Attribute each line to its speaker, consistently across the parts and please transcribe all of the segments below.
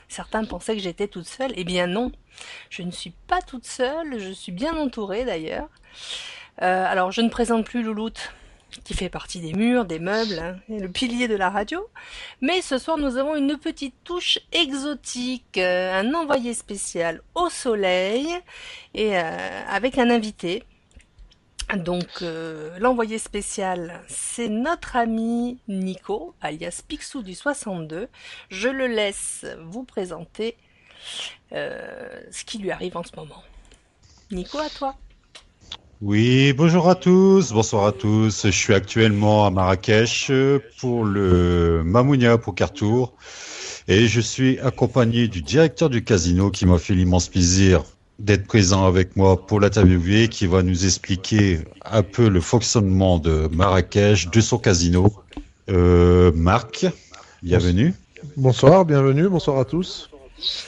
Speaker 1: certains pensaient que j'étais toute seule. Eh bien non, je ne suis pas toute seule, je suis bien entourée d'ailleurs. Alors je ne présente plus Louloute, qui fait partie des murs, des meubles, hein, et le pilier de la radio. Mais ce soir, nous avons une petite touche exotique, un envoyé spécial au soleil, et avec un invité. Donc, l'envoyé spécial, c'est notre ami Nico, alias Picsou du 62. Je le laisse vous présenter ce qui lui arrive en ce moment. Nico, à toi.
Speaker 2: Oui, bonjour à tous, bonsoir à tous. Je suis actuellement à Marrakech pour le Mamounia Poker Tour et je suis accompagné du directeur du casino qui m'a fait l'immense plaisir d'être présent avec moi pour l'interviewer, qui va nous expliquer un peu le fonctionnement de Marrakech, de son casino. Marc, bienvenue.
Speaker 3: Bonsoir, bienvenue, bonsoir à tous.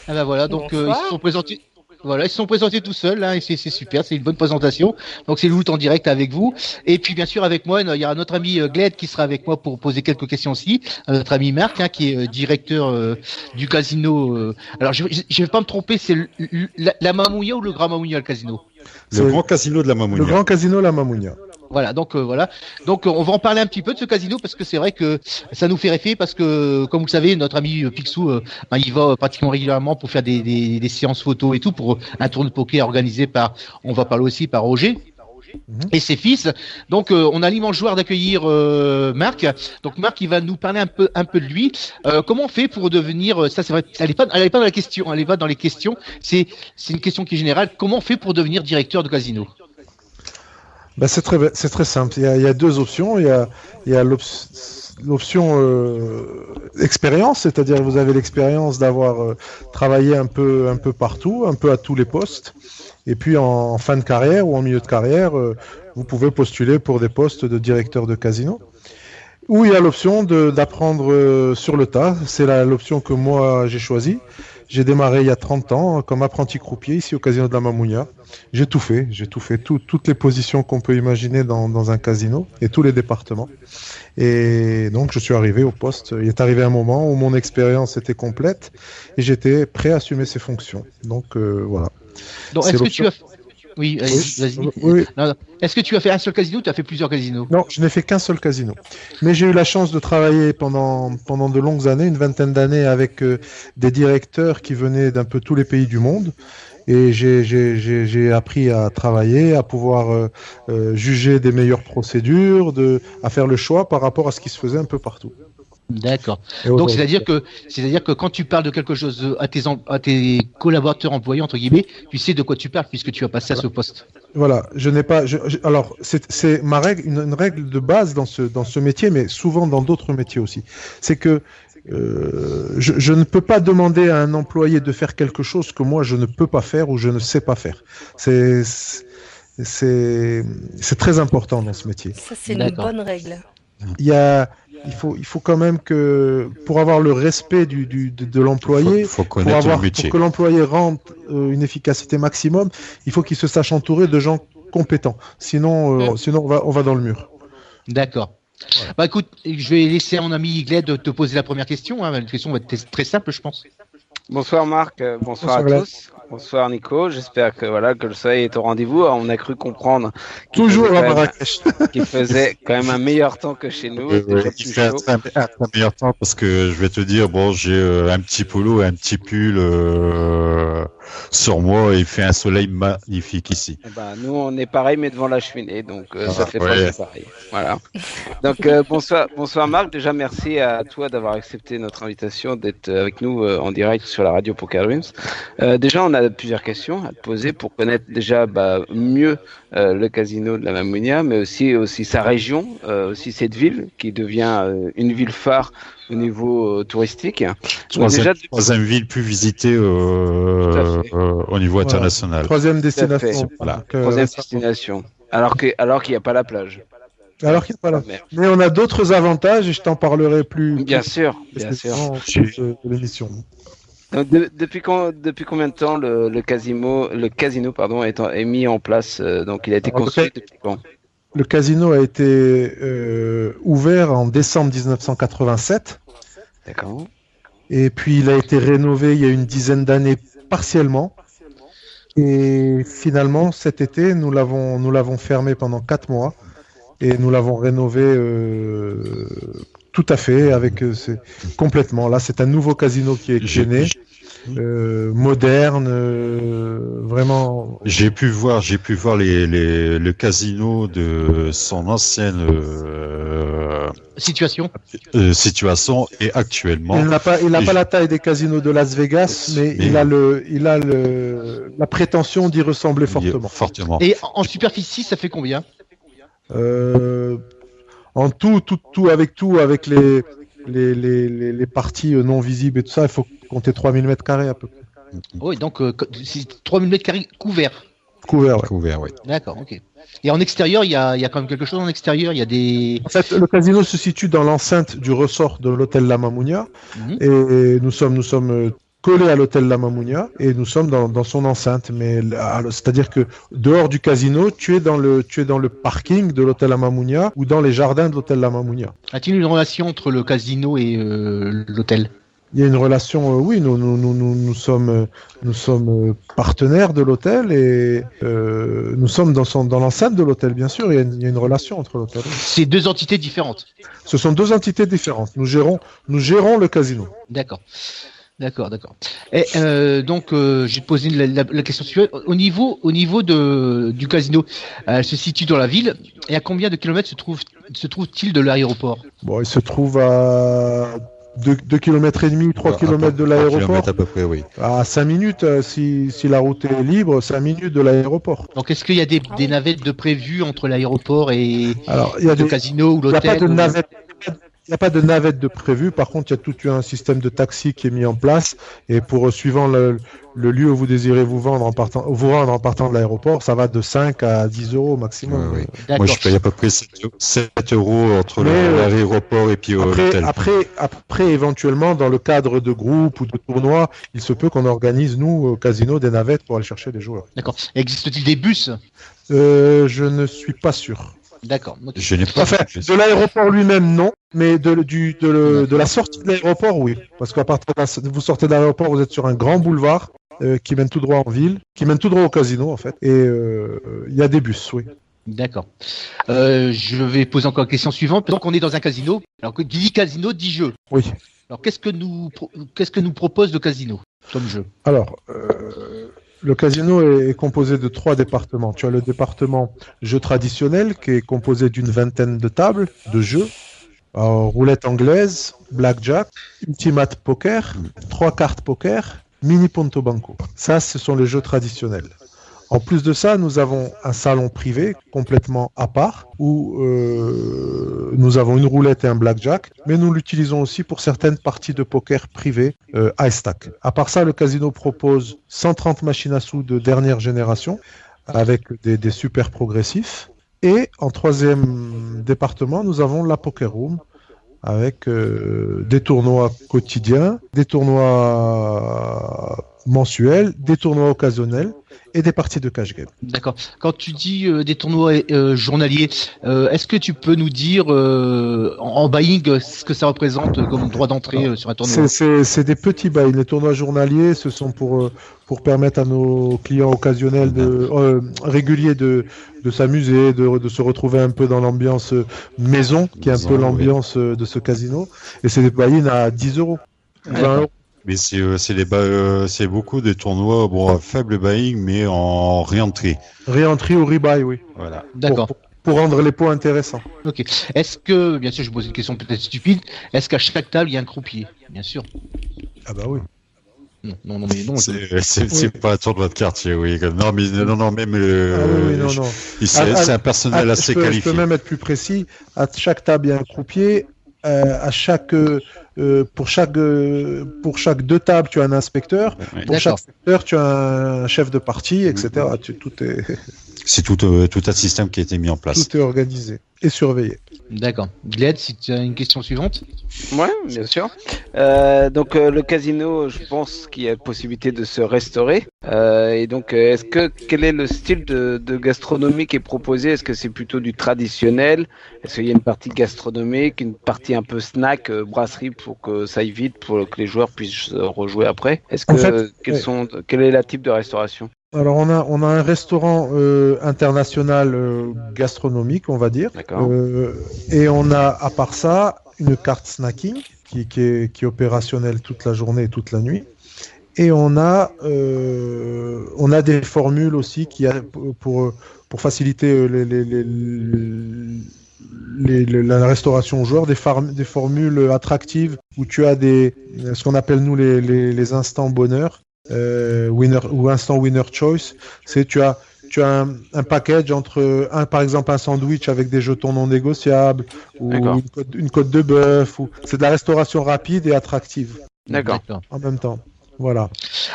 Speaker 4: Ah ben voilà, donc ils se sont présentés. Voilà, ils se sont présentés tout seuls, hein, et c'est super, c'est une bonne présentation. Donc c'est Louloute en direct avec vous. Et puis bien sûr avec moi, il y aura notre ami Gled qui sera avec moi pour poser quelques questions aussi. Notre ami Marc, hein, qui est directeur du casino. Alors je vais pas me tromper, c'est la Mamounia ou le Grand Mamounia le casino?
Speaker 2: Le grand casino de la Mamounia.
Speaker 3: Le grand casino La Mamounia.
Speaker 4: Voilà, donc voilà. Donc on va en parler un petit peu de ce casino parce que c'est vrai que ça nous fait rêver parce que comme vous le savez, notre ami Picsou, il va pratiquement régulièrement pour faire des séances photos et tout pour un tournoi de poker organisé par, on va parler aussi par Roger et ses fils. Donc on a l'immense joie d'accueillir Marc. Donc Marc, il va nous parler un peu de lui. Comment on fait pour devenir, ça c'est vrai, elle est pas dans la question, elle est pas dans les questions. C'est une question qui est générale. Comment on fait pour devenir directeur de casino?
Speaker 3: Ben, c'est très simple. Il y a deux options. Il y a l'option expérience, c'est-à-dire que vous avez l'expérience d'avoir travaillé un peu partout, un peu à tous les postes. Et puis en fin de carrière ou en milieu de carrière, vous pouvez postuler pour des postes de directeur de casino. Ou il y a l'option d'apprendre sur le tas. C'est l'option que moi j'ai choisie. J'ai démarré il y a 30 ans comme apprenti croupier ici au casino de la Mamounia. J'ai tout fait, toutes les positions qu'on peut imaginer dans un casino et tous les départements. Et donc je suis arrivé au poste. Il est arrivé un moment où mon expérience était complète et j'étais prêt à assumer ces fonctions. Donc voilà.
Speaker 4: Donc est-ce que tu as... Oui, vas-y.
Speaker 3: Oui.
Speaker 4: Non. Est-ce que tu as fait un seul casino ou tu as fait plusieurs casinos?
Speaker 3: Non, je n'ai fait qu'un seul casino. Mais j'ai eu la chance de travailler pendant de longues années, une vingtaine d'années, avec des directeurs qui venaient d'un peu tous les pays du monde. Et j'ai appris à travailler, à pouvoir juger des meilleures procédures, à faire le choix par rapport à ce qui se faisait un peu partout.
Speaker 4: D'accord. Donc c'est-à-dire que quand tu parles de quelque chose à tes collaborateurs employés entre guillemets, tu sais de quoi tu parles puisque tu as passé à ce poste.
Speaker 3: Voilà, je n'ai pas. Alors c'est ma règle, une règle de base dans ce métier, mais souvent dans d'autres métiers aussi. C'est que je ne peux pas demander à un employé de faire quelque chose que moi je ne peux pas faire ou je ne sais pas faire. C'est très important dans ce métier.
Speaker 1: Ça, c'est une bonne règle.
Speaker 3: Il faut quand même que, pour avoir le respect de l'employé,
Speaker 2: faut connaître le métier.
Speaker 3: pour que l'employé rende une efficacité maximum, il faut qu'il se sache entouré de gens compétents. Sinon, on va dans le mur.
Speaker 4: D'accord. Voilà. Bah écoute, je vais laisser à mon ami Gled te poser la première question. Hein. La question va être très simple, je pense.
Speaker 5: Bonsoir Marc, bonsoir à tous. Bonsoir Nico, j'espère que le soleil est au rendez-vous. On a cru comprendre qu'il faisait quand même un meilleur temps que chez nous.
Speaker 2: Il fait un meilleur temps parce que je vais te dire, bon, j'ai un petit polo et un petit pull sur moi et il fait un soleil magnifique ici.
Speaker 5: Nous on est pareil mais devant la cheminée, donc ça fait pas pareil. Voilà. Donc bonsoir Marc, déjà merci à toi d'avoir accepté notre invitation d'être avec nous en direct sur la radio Poker Dreams. Déjà on a plusieurs questions à te poser pour connaître déjà mieux le casino de la Mamounia, mais aussi sa région, aussi cette ville qui devient une ville phare au niveau touristique.
Speaker 2: Troisième ville plus visitée au niveau international.
Speaker 3: Troisième destination.
Speaker 5: Voilà. Troisième destination. Alors qu'il n'y a pas la plage.
Speaker 3: Alors qu'il n'y a pas la mer. Mais on a d'autres avantages et je t'en parlerai plus.
Speaker 5: Bien sûr.
Speaker 3: De l'émission.
Speaker 5: Donc, depuis combien de temps le casino est mis en place? Donc il a été construit depuis quand?
Speaker 3: Le casino a été ouvert en décembre 1987.
Speaker 5: D'accord.
Speaker 3: Et puis il a été rénové il y a une dizaine d'années partiellement. Et finalement, cet été, nous l'avons fermé pendant 4 mois et nous l'avons rénové tout à fait complètement. Là, c'est un nouveau casino qui est né, moderne, vraiment.
Speaker 2: J'ai pu voir le casino de son ancienne situation et actuellement.
Speaker 3: Il n'a pas la taille des casinos de Las Vegas, mais il a la prétention d'y ressembler fortement.
Speaker 4: Et en superficie, ça fait combien?
Speaker 3: En tout avec les parties non visibles et tout ça, il faut compter 3000 mètres carrés à peu près.
Speaker 4: Oui, donc c'est 3000 mètres carrés couverts.
Speaker 3: Couvert, oui.
Speaker 4: D'accord, ok. Et en extérieur, il y a quand même quelque chose en extérieur. Il y a des.
Speaker 3: En fait, le casino se situe dans l'enceinte du ressort de l'hôtel La Mamounia, et nous sommes collés à l'hôtel La Mamounia et nous sommes dans son enceinte. Mais c'est-à-dire que dehors du casino, tu es dans le parking de l'hôtel La Mamounia ou dans les jardins de l'hôtel La Mamounia.
Speaker 4: A-t-il une relation entre le casino et l'hôtel?
Speaker 3: Il y a une relation, oui, nous sommes partenaires de l'hôtel et nous sommes dans l'enceinte de l'hôtel, bien sûr, il y a une relation entre l'hôtel.
Speaker 4: C'est deux entités différentes.
Speaker 3: Ce sont deux entités différentes. Nous gérons le casino.
Speaker 4: D'accord. Et donc, je vais te poser la question suivante. Au niveau du casino, elle se situe dans la ville. Et à combien de kilomètres se trouve-t-il de l'aéroport?
Speaker 3: Bon, il se trouve à 2,5 km, 3 km de l'aéroport.
Speaker 2: À peu près, oui.
Speaker 3: À 5 minutes, si la route est libre, 5 minutes de l'aéroport.
Speaker 4: Donc, est-ce qu'il y a des navettes de prévues entre l'aéroport et
Speaker 3: le
Speaker 4: casino ou l'hôtel?
Speaker 3: Il n'y a pas de navette. Il n'y a pas de navette de prévu. Par contre, il y a tout un système de taxi qui est mis en place. Et suivant le lieu où vous désirez vous rendre en partant de l'aéroport, ça va de 5 à 10 euros maximum.
Speaker 2: Oui. Moi, je paye à peu près 7 euros entre l'aéroport et puis l'hôtel.
Speaker 3: Après, éventuellement, dans le cadre de groupes ou de tournois, il se peut qu'on organise, nous, au casino, des navettes pour aller chercher des joueurs.
Speaker 4: D'accord. Existe-t-il des bus?
Speaker 3: Je ne suis pas sûr.
Speaker 4: D'accord.
Speaker 2: Je n'ai pas.
Speaker 3: Enfin, de l'aéroport lui-même, non, mais de la sortie de l'aéroport, oui. Parce qu'à partir de vous sortez de l'aéroport, vous êtes sur un grand boulevard qui mène tout droit en ville, qui mène tout droit au casino, en fait. Et il y a des bus, oui.
Speaker 4: D'accord. Je vais poser encore la question suivante. Donc, on est dans un casino. Alors, qui dit casino dit jeu.
Speaker 3: Oui.
Speaker 4: Alors, qu'est-ce que nous propose le casino comme jeu?
Speaker 3: Alors. Le casino est composé de 3 départements. Tu as le département jeux traditionnels qui est composé d'une vingtaine de tables de jeux. Roulette anglaise, blackjack, ultimate poker, 3 cartes poker, mini ponto banco. Ça, ce sont les jeux traditionnels. En plus de ça, nous avons un salon privé complètement à part où nous avons une roulette et un blackjack, mais nous l'utilisons aussi pour certaines parties de poker privées high stack. À part ça, le casino propose 130 machines à sous de dernière génération avec des super progressifs. Et en 3e département, nous avons la poker room avec des tournois quotidiens, des tournois mensuels, des tournois occasionnels et des parties de cash game.
Speaker 4: D'accord. Quand tu dis des tournois journaliers, est-ce que tu peux nous dire en buying ce que ça représente comme droit d'entrée sur un tournoi?
Speaker 3: C'est des petits buy. Les tournois journaliers, ce sont pour permettre à nos clients occasionnels réguliers de s'amuser, de se retrouver un peu dans l'ambiance maison, qui est un peu l'ambiance de ce casino. Et c'est des buy-in à 10 euros, 20 euros.
Speaker 2: Mais c'est beaucoup de tournois, à faible buying, mais en réentrée.
Speaker 3: Réentrée ou rebuy, oui.
Speaker 2: Voilà.
Speaker 4: D'accord.
Speaker 3: Pour rendre les pots intéressants.
Speaker 4: Ok. Est-ce que, bien sûr, je pose une question peut-être stupide, est-ce qu'à chaque table il y a un croupier? Bien sûr.
Speaker 3: Ah bah oui.
Speaker 4: Non.
Speaker 2: C'est pas un tournoi de quartier, oui. Non, même c'est un personnel assez qualifié.
Speaker 3: Je peux même être plus précis. À chaque table, il y a un croupier. Pour chaque 2 tables, tu as un inspecteur. Pour chaque secteur, tu as un chef de partie, etc.
Speaker 2: C'est tout un système qui a été mis en place.
Speaker 3: Tout est organisé et surveillé.
Speaker 4: D'accord. Gled, si tu as une question suivante.
Speaker 5: Ouais, bien sûr. Donc le casino, je pense qu'il y a possibilité de se restaurer. Et donc, quel est le style de gastronomie qui est proposé? Est-ce que c'est plutôt du traditionnel? Est-ce qu'il y a une partie gastronomique, une partie un peu snack, brasserie pour que ça aille vite, pour que les joueurs puissent rejouer après? Quel est le type de restauration?
Speaker 3: Alors on a un restaurant international gastronomique, on va dire.
Speaker 5: D'accord.
Speaker 3: Et on a à part ça une carte snacking qui est opérationnelle toute la journée et toute la nuit. Et on a des formules aussi pour faciliter la restauration aux joueurs, des formules attractives où tu as ce qu'on appelle nous les instants bonheur. Winner ou instant winner choice, c'est tu as un package entre par exemple un sandwich avec des jetons non négociables ou une côte de bœuf, ou c'est de la restauration rapide et attractive.
Speaker 5: D'accord.
Speaker 3: En même temps. Voilà.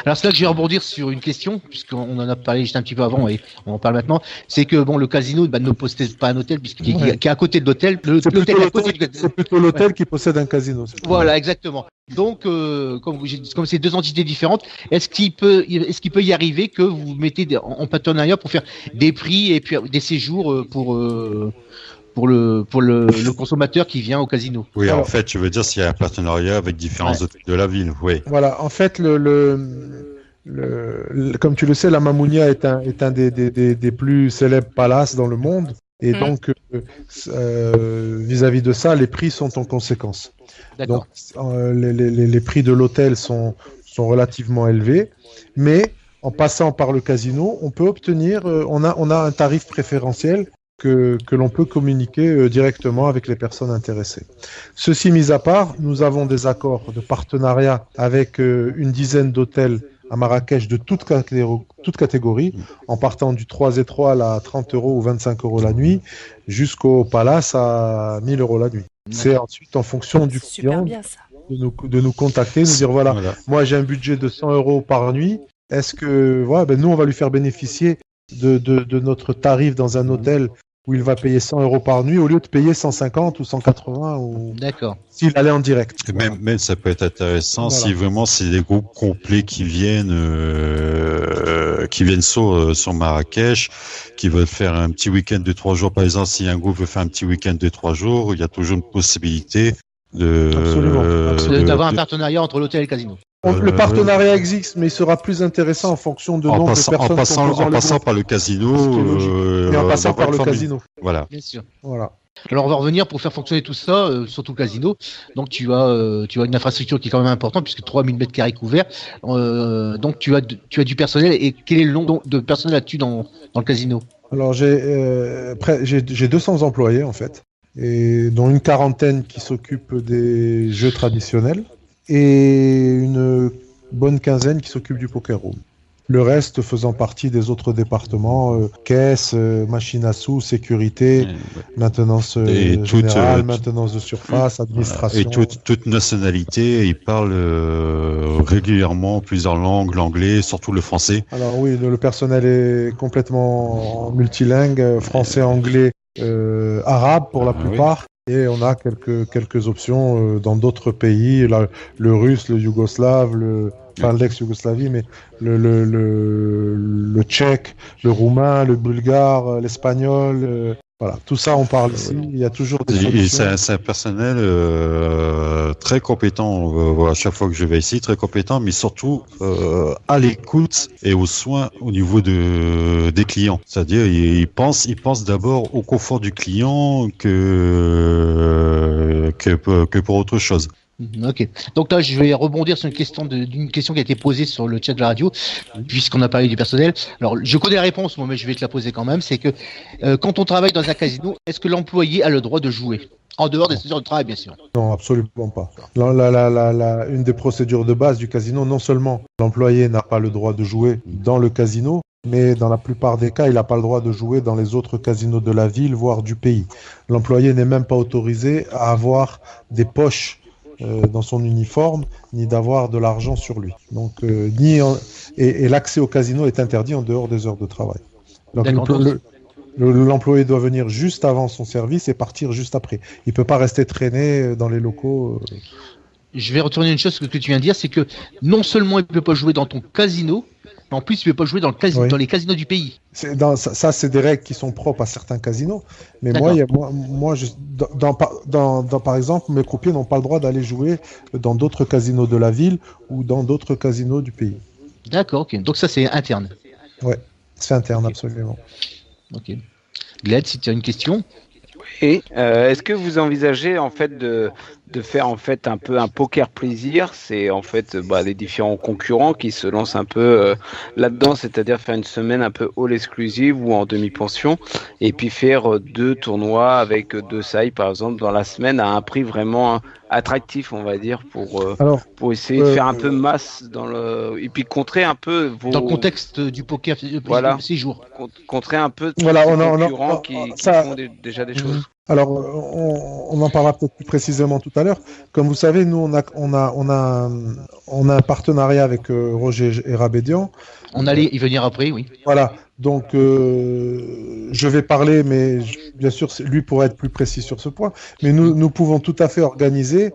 Speaker 4: Alors c'est là que je vais rebondir sur une question, puisqu'on en a parlé juste un petit peu avant et on en parle maintenant. C'est que bon, le casino ne possède pas un hôtel puisqu'il est à côté de l'hôtel.
Speaker 3: C'est plutôt l'hôtel qui possède un casino.
Speaker 4: Voilà, exactement. Donc, comme c'est deux entités différentes, est-ce qu'il peut y arriver que vous mettez en partenariat pour faire des prix et puis des séjours pour le consommateur qui vient au casino?
Speaker 2: Oui, en fait, tu veux dire s'il y a un partenariat avec différents hôtels de la ville, oui.
Speaker 3: Voilà, en fait, comme tu le sais, la Mamounia est un des plus célèbres palaces dans le monde. Et donc, vis-à-vis de ça, les prix sont en conséquence.
Speaker 4: D'accord.
Speaker 3: Donc, les prix de l'hôtel sont relativement élevés, mais en passant par le casino, on peut obtenir, on a un tarif préférentiel que l'on peut communiquer directement avec les personnes intéressées. Ceci mis à part, nous avons des accords de partenariat avec une dizaine d'hôtels à Marrakech de toute catégorie, en partant du 3 étoiles à 30 € ou 25 € la nuit, jusqu'au Palace à 1000 € la nuit. C'est ensuite en fonction du client de nous contacter, de nous dire voilà, moi j'ai un budget de 100 € par nuit, est-ce que nous on va lui faire bénéficier de notre tarif dans un hôtel où il va payer 100 € par nuit au lieu de payer 150 ou 180 ou s'il allait en direct.
Speaker 2: Et même ça peut être intéressant si vraiment c'est des groupes complets qui viennent sur Marrakech, qui veulent faire un petit week-end de 3 jours. Par exemple, si un groupe veut faire un petit week-end de 3 jours, il y a toujours une possibilité
Speaker 4: d'avoir un partenariat entre l'hôtel et le casino.
Speaker 3: Le partenariat existe, mais il sera plus intéressant en fonction de nombre de personnes.
Speaker 2: En passant par le casino.
Speaker 3: Et en passant par le casino.
Speaker 2: Voilà.
Speaker 4: Bien sûr.
Speaker 3: Voilà.
Speaker 4: Alors on va revenir pour faire fonctionner tout ça, surtout le casino. Donc tu as une infrastructure qui est quand même importante puisque 3000 m² couverts. Donc tu as du personnel. Et quel est le nombre de personnel as-tu dans le casino?
Speaker 3: Alors j'ai 200 employés en fait, et dont une quarantaine qui s'occupent des jeux traditionnels et une bonne quinzaine qui s'occupent du poker room. Le reste faisant partie des autres départements, caisse, machine à sous, sécurité, maintenance générale, maintenance de surface, administration.
Speaker 2: Et toute nationalité, ils parlent régulièrement plusieurs langues, l'anglais, surtout le français.
Speaker 3: Alors oui, le personnel est complètement multilingue, français, anglais, arabe pour la plupart. Et on a quelques options dans d'autres pays, le russe, le yougoslave, l'ex-Yougoslavie, mais le tchèque, le roumain, le bulgare, l'espagnol, voilà, tout ça on parle ici. Il y a toujours des solutions.
Speaker 2: C'est un personnel très compétent. À chaque fois que je vais ici, très compétent, mais surtout à l'écoute et aux soins au niveau des clients. C'est-à-dire, il pense d'abord au confort du client que pour autre chose.
Speaker 4: Ok. Donc là, je vais rebondir sur d'une question qui a été posée sur le chat de la radio, puisqu'on a parlé du personnel. Alors, je connais la réponse, moi, mais je vais te la poser quand même. C'est que quand on travaille dans un casino, est-ce que l'employé a le droit de jouer en dehors des heures de travail, bien sûr?
Speaker 3: Non, absolument pas. Une des procédures de base du casino, non seulement l'employé n'a pas le droit de jouer dans le casino, mais dans la plupart des cas, il n'a pas le droit de jouer dans les autres casinos de la ville, voire du pays. L'employé n'est même pas autorisé à avoir des poches dans son uniforme, ni d'avoir de l'argent sur lui. Donc, et l'accès au casino est interdit en dehors des heures de travail. Donc, L'employé doit venir juste avant son service et partir juste après. Il peut pas rester traîné dans les locaux.
Speaker 4: Je vais retourner une chose ce que tu viens de dire, c'est que non seulement il peut pas jouer dans ton casino, mais en plus il peut pas jouer dans les casinos du pays.
Speaker 3: Ça, c'est des règles qui sont propres à certains casinos. Mais par exemple, mes croupiers n'ont pas le droit d'aller jouer dans d'autres casinos de la ville ou dans d'autres casinos du pays.
Speaker 4: D'accord, ok. Donc ça, c'est interne.
Speaker 3: Ouais, c'est interne, absolument.
Speaker 4: Ok. Gled, si tu as une question.
Speaker 5: Et est-ce que vous envisagez en fait de faire en fait un peu un poker plaisir? C'est en fait les différents concurrents qui se lancent un peu là-dedans, c'est-à-dire faire une semaine un peu all exclusive ou en demi-pension, et puis faire 2 tournois avec 2 sides par exemple dans la semaine à un prix vraiment attractif, on va dire, pour essayer de faire un peu masse et puis contrer un peu
Speaker 4: dans le contexte du poker
Speaker 5: voilà,
Speaker 4: 6 jours.
Speaker 5: Contrer un peu tous
Speaker 3: ces
Speaker 5: concurrents qui font déjà des choses.
Speaker 3: Alors, on en parlera peut-être plus précisément tout à l'heure. Comme vous savez, nous, on a un partenariat avec Roger et Rabédian.
Speaker 4: On allait y venir après, oui.
Speaker 3: Voilà. Donc, je vais parler, mais bien sûr, lui pourra être plus précis sur ce point. Mais nous pouvons tout à fait organiser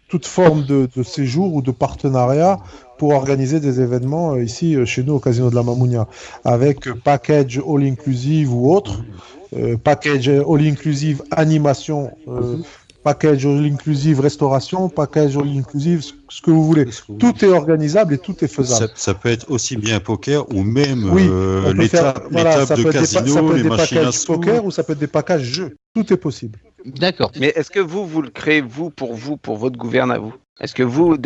Speaker 3: toute forme de séjour ou de partenariat pour organiser des événements ici chez nous au Casino de la Mamounia, avec package all-inclusive ou autre. Package all-inclusive animation, package all-inclusive restauration, package all-inclusive ce que vous voulez. Tout est organisable et tout est faisable.
Speaker 2: Ça peut être aussi bien poker ou même
Speaker 3: l'étape
Speaker 2: de casino, les machines à sous.
Speaker 3: Poker ou ça peut être des packages jeux. Tout est possible.
Speaker 5: D'accord. Mais est-ce que vous le créez pour votre gouverne à vous? Est-ce que vous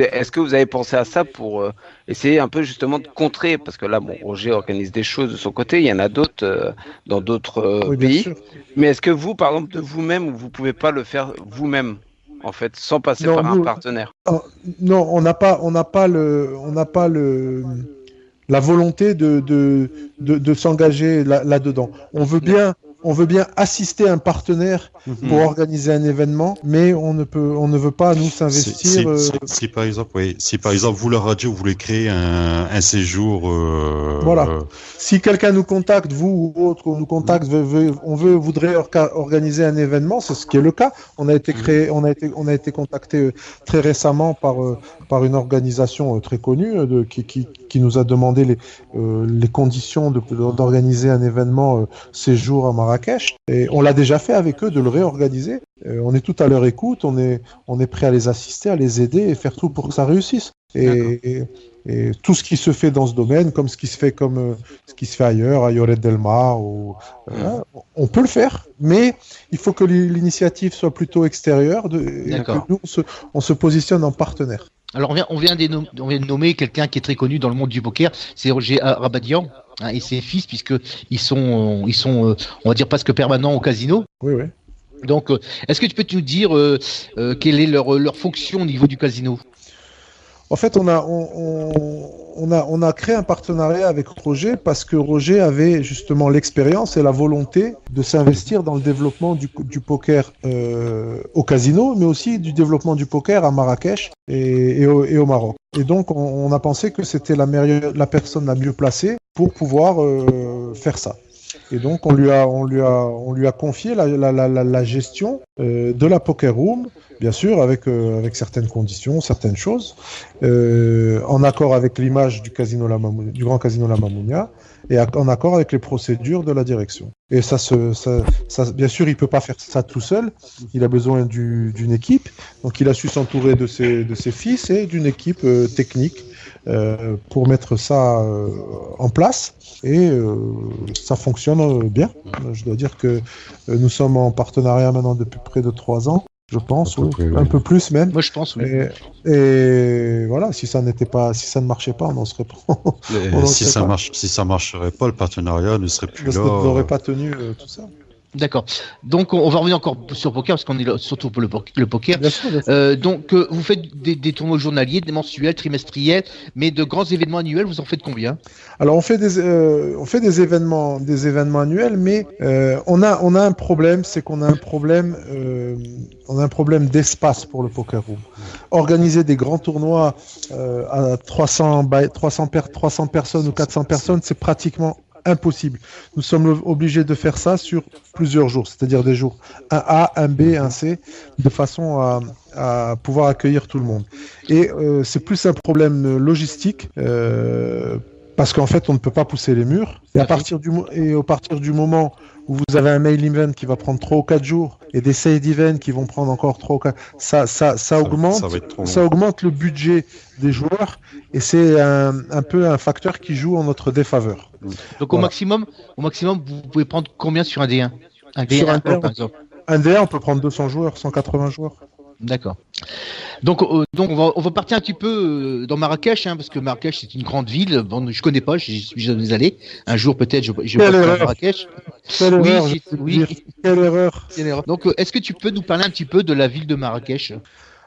Speaker 5: avez pensé à ça pour essayer un peu justement de contrer, parce que là, Roger organise des choses de son côté, il y en a d'autres dans d'autres pays. Mais est-ce que vous, par exemple, de vous-même, vous pouvez pas le faire vous-même, en fait, sans passer par un partenaire?
Speaker 3: Non, on n'a pas la volonté de s'engager là-dedans. On veut bien assister un partenaire pour organiser un événement, mais on ne veut pas nous s'investir.
Speaker 2: Si par exemple vous la radio vous voulez créer un séjour.
Speaker 3: Voilà. Si quelqu'un nous contacte, vous ou autre, on nous contacte, voudrait organiser un événement, c'est ce qui est le cas. On a été contacté très récemment par une organisation très connue qui nous a demandé les conditions d'organiser un événement séjour à Marrakech, et on l'a déjà fait avec eux de le réorganiser. On est tout à leur écoute, on est prêt à les assister, à les aider et faire tout pour que ça réussisse. Et tout ce qui se fait dans ce domaine, comme ce qui se fait ailleurs, à Lloret del Mar, on peut le faire, mais il faut que l'initiative soit plutôt extérieure et que nous on se positionne en partenaire.
Speaker 4: Alors on vient de nommer quelqu'un qui est très connu dans le monde du poker, c'est Roger Rabadian et ses fils, puisque ils sont on va dire presque permanents au casino.
Speaker 3: Oui.
Speaker 4: Donc est-ce que tu peux nous dire quelle est leur fonction au niveau du casino?
Speaker 3: En fait, on a créé un partenariat avec Roger parce que Roger avait justement l'expérience et la volonté de s'investir dans le développement du poker au casino, mais aussi du développement du poker à Marrakech et au Maroc. Et donc, on a pensé que c'était la personne la mieux placée pour pouvoir faire ça. Et donc, on lui a confié la gestion de la poker room, bien sûr, avec certaines conditions, certaines choses, en accord avec l'image du Grand Casino La Mamounia, et en accord avec les procédures de la direction. Et ça, bien sûr, il peut pas faire ça tout seul. Il a besoin d'une équipe. Donc, il a su s'entourer de ses fils et d'une équipe technique pour mettre ça en place. Et ça fonctionne bien. Je dois dire que nous sommes en partenariat maintenant depuis près de 3 ans. Je pense, oui. Un peu plus même.
Speaker 4: Moi, je pense, oui.
Speaker 3: Et voilà, si ça ne marchait pas, on n'en serait pas.
Speaker 2: Si ça marcherait pas, le partenariat ne serait plus là.
Speaker 3: On n'aurait pas tenu tout ça.
Speaker 4: D'accord. Donc, on va revenir encore sur le poker, parce qu'on est là surtout pour le poker. Bien sûr. Donc, vous faites des tournois journaliers, des mensuels, trimestriels, mais de grands événements annuels, vous en faites combien? Alors,
Speaker 3: on fait des événements annuels, mais on a un problème, c'est qu'on a un problème d'espace pour le poker room. Organiser des grands tournois à 300 personnes ou 400 personnes, c'est pratiquement impossible. Nous sommes obligés de faire ça sur plusieurs jours, c'est-à-dire des jours 1A, 1B, 1C, de façon à pouvoir accueillir tout le monde. Et c'est plus un problème logistique, parce qu'en fait, on ne peut pas pousser les murs. Et à partir du moment où vous avez un mail event qui va prendre 3 ou 4 jours et des side events qui vont prendre encore 3 ou 4, ça augmente le budget des joueurs, et c'est un peu un facteur qui joue en notre défaveur.
Speaker 4: Donc au maximum, vous pouvez prendre combien sur un D1? Un D1, par exemple.
Speaker 3: Un D1, on peut prendre 200 joueurs, 180 joueurs.
Speaker 4: D'accord. Donc on va partir un petit peu dans Marrakech, parce que Marrakech c'est une grande ville. Bon, je connais pas, j'y suis jamais allé. Un jour peut-être, je vais à Marrakech.
Speaker 3: Quelle erreur.
Speaker 4: Donc est-ce que tu peux nous parler un petit peu de la ville de Marrakech?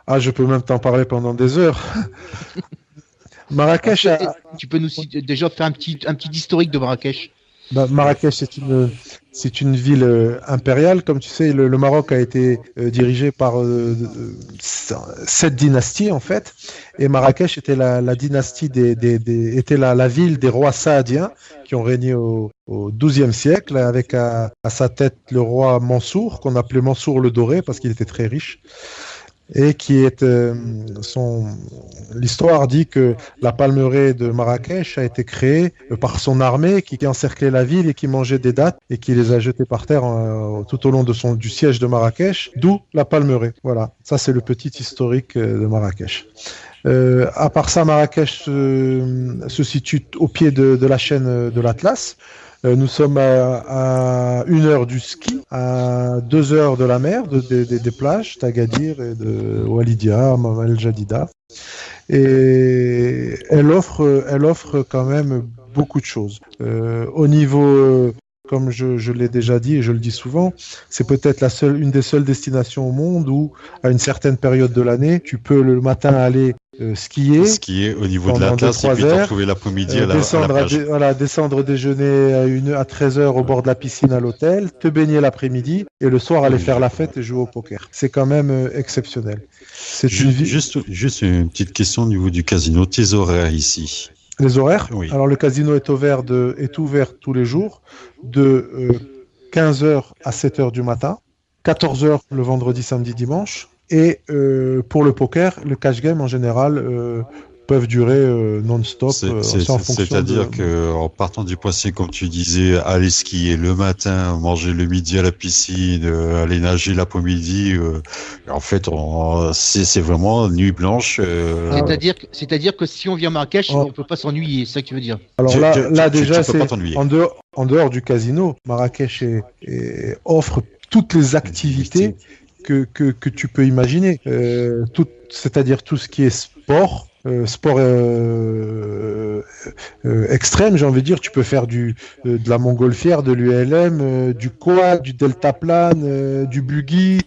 Speaker 3: Ah, je peux même t'en parler pendant des heures. Marrakech.
Speaker 4: Tu peux nous déjà faire un petit historique de Marrakech?
Speaker 3: Marrakech, c'est une ville impériale. Comme tu sais, le Maroc a été dirigé par 7 dynasties, en fait. Et Marrakech était la dynastie était la ville des rois saadiens qui ont régné au XIIe siècle, avec à sa tête le roi Mansour, qu'on appelait Mansour le Doré parce qu'il était très riche. Et qui est l'histoire dit que la palmeraie de Marrakech a été créée par son armée qui encerclait la ville et qui mangeait des dattes et qui les a jetées par terre tout au long du siège de Marrakech, d'où la palmeraie. Voilà, ça c'est le petit historique de Marrakech. À part ça, Marrakech se situe au pied de la chaîne de l'Atlas. Nous sommes à 1 heure du ski, à 2 heures de la mer, des plages, Tagadir et de Walidia, El Jadida. Et elle offre quand même beaucoup de choses. Au niveau, comme je l'ai déjà dit et je le dis souvent, c'est peut-être une des seules destinations au monde où, à une certaine période de l'année, tu peux le matin aller skier
Speaker 2: au niveau de l'Atlas et puis te retrouver l'après-midi à la plage.
Speaker 3: Descendre déjeuner à 13h au bord de la piscine à l'hôtel, te baigner l'après-midi et le soir aller faire la fête et jouer au poker. C'est quand même exceptionnel.
Speaker 2: Juste une petite question au niveau du casino, tes horaires ici.
Speaker 3: Les horaires?
Speaker 2: Oui.
Speaker 3: Alors le casino est ouvert tous les jours de 15h à 7h du matin, 14h le vendredi, samedi, dimanche. Et pour le poker, le cash game en général peuvent durer non-stop.
Speaker 2: C'est-à-dire que en partant du principe, comme tu disais, aller skier le matin, manger le midi à la piscine, aller nager l'après-midi, en fait, c'est vraiment nuit blanche.
Speaker 4: C'est-à-dire que si on vient à Marrakech, on peut pas s'ennuyer, c'est ça que tu veux dire?
Speaker 3: Alors là déjà, c'est en dehors du casino, Marrakech offre toutes les activités que tu peux imaginer, c'est-à-dire tout ce qui est sport extrême, j'ai envie de dire. Tu peux faire de la montgolfière, de l'ULM, du quad, du deltaplane, du buggy,